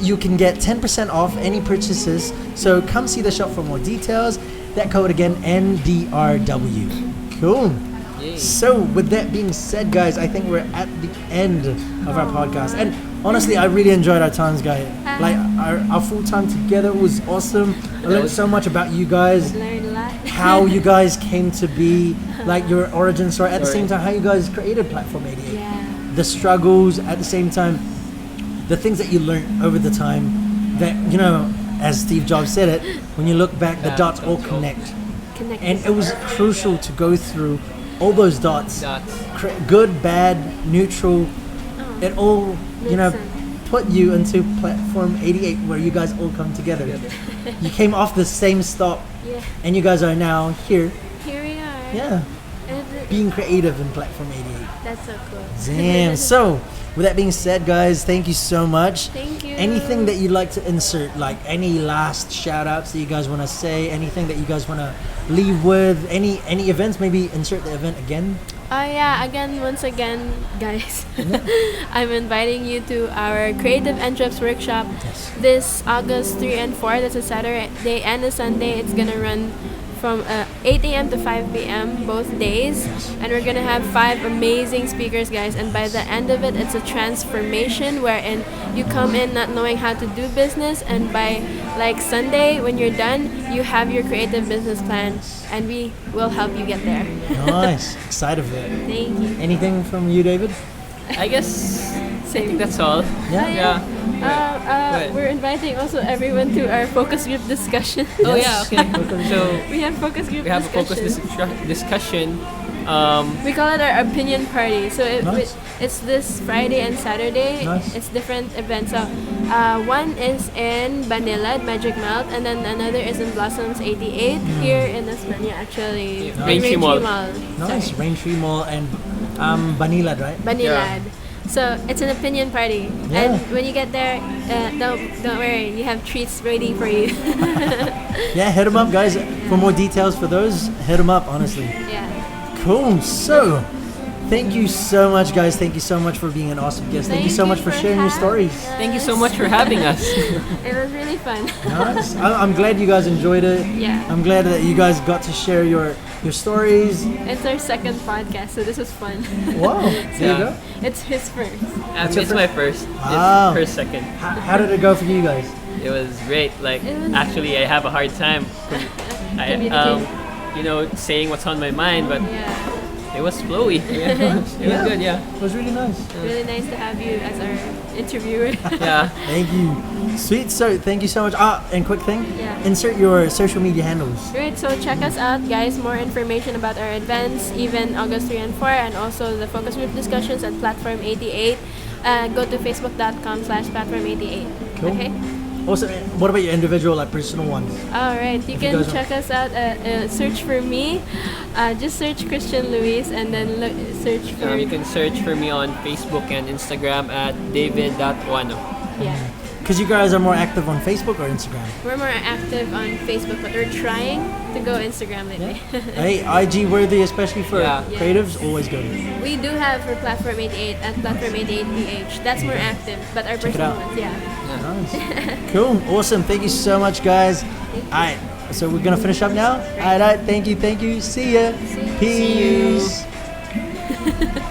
you can get 10% off any purchases. So come see the shop for more details. That code again, NDRW. Cool. Yay. So with that being said, guys, I think we're at the end of our podcast. And honestly, I really enjoyed our times, guys. Like our full time together was awesome. I learned so much about you guys. Learned a lot. How you guys came to be, like your origin story. At the same time, how you guys created Platform 88. Yeah. The struggles, at the same time, the things that you learned over the time that, you know, as Steve Jobs said it, when you look back, the dots all connect. And it was crucial to go through all those dots. Good, bad, neutral. It all, you know, put you into Platform 88 where you guys all come together. You came off the same stop and you guys are now here. Here we are. Yeah. Being creative in Platform 88. That's so cool. Damn. So, with that being said, guys, thank you so much. Thank you. Anything that you'd like to insert, like any last shout outs that you guys want to say, anything that you guys want to leave with, any events, maybe insert the event again. Once again, guys, I'm inviting you to our Creative Entraps workshop this August 3 and 4. That's a Saturday and a Sunday. It's going to run from 8 a.m. to 5 p.m. both days, and we're gonna have 5 amazing speakers, guys, and by the end of it, it's a transformation wherein you come in not knowing how to do business, and by like Sunday when you're done, you have your creative business plan, and we will help you get there. Nice. Excited for that. Thank you. Anything from you, David? I guess I think that's all. We're inviting also everyone to our focus group discussion. Oh yeah, okay. So we have focus group. We have a focus discussion. We call it our opinion party. So it's this Friday and Saturday. Nice. It's different events. So one is in Banilad, Magic Melt, and then another is in Blossoms 88 here in Espana, actually. Raintree Mall. Nice. Raintree Mall and Banilad, right? Banilad. So it's an opinion party, and when you get there, don't worry, you have treats waiting for you. Yeah, hit them up, guys. For more details for those, hit them up. Honestly. Yeah. Cool. So, thank you so much, guys. Thank you so much for being an awesome guest. Thank you so much for sharing your stories. Thank you so much for having us. It was really fun. Nice. I'm glad you guys enjoyed it. Yeah. I'm glad that you guys got to share your stories. It's our second podcast, so this was fun. Wow. There you go. It's his first. It's my first. Wow. It's her second. How did it go for you guys? It was great. Like, actually, I have a hard time, saying what's on my mind, but it was flowy. It was good. Yeah. It was really nice. Really nice to have you as our interviewer. Yeah. Thank you. Sweet. So thank you so much. And quick thing. Yeah. Insert your social media handles. Great. So check us out, guys. More information about our events, even August 3 and 4, and also the focus group discussions at Platform 88. Go to facebook.com/platform88. Cool. Okay. Also, what about your individual, personal ones? All right. You can check us out. Search for me. Just search Christian Louise, and then search for. You can search for me on Facebook and Instagram at david.wano. Yeah. Because you guys are more active on Facebook or Instagram? We're more active on Facebook, but we're trying to go Instagram lately. Hey, IG worthy, especially for creatives, always go. We do have for Platform 88 at Platform 88PH. That's more active, but our personal ones, Nice. Cool. Awesome. Thank you so much, guys. Alright, so we're going to finish up now? Alright, thank you. See ya. See you. Peace. See you.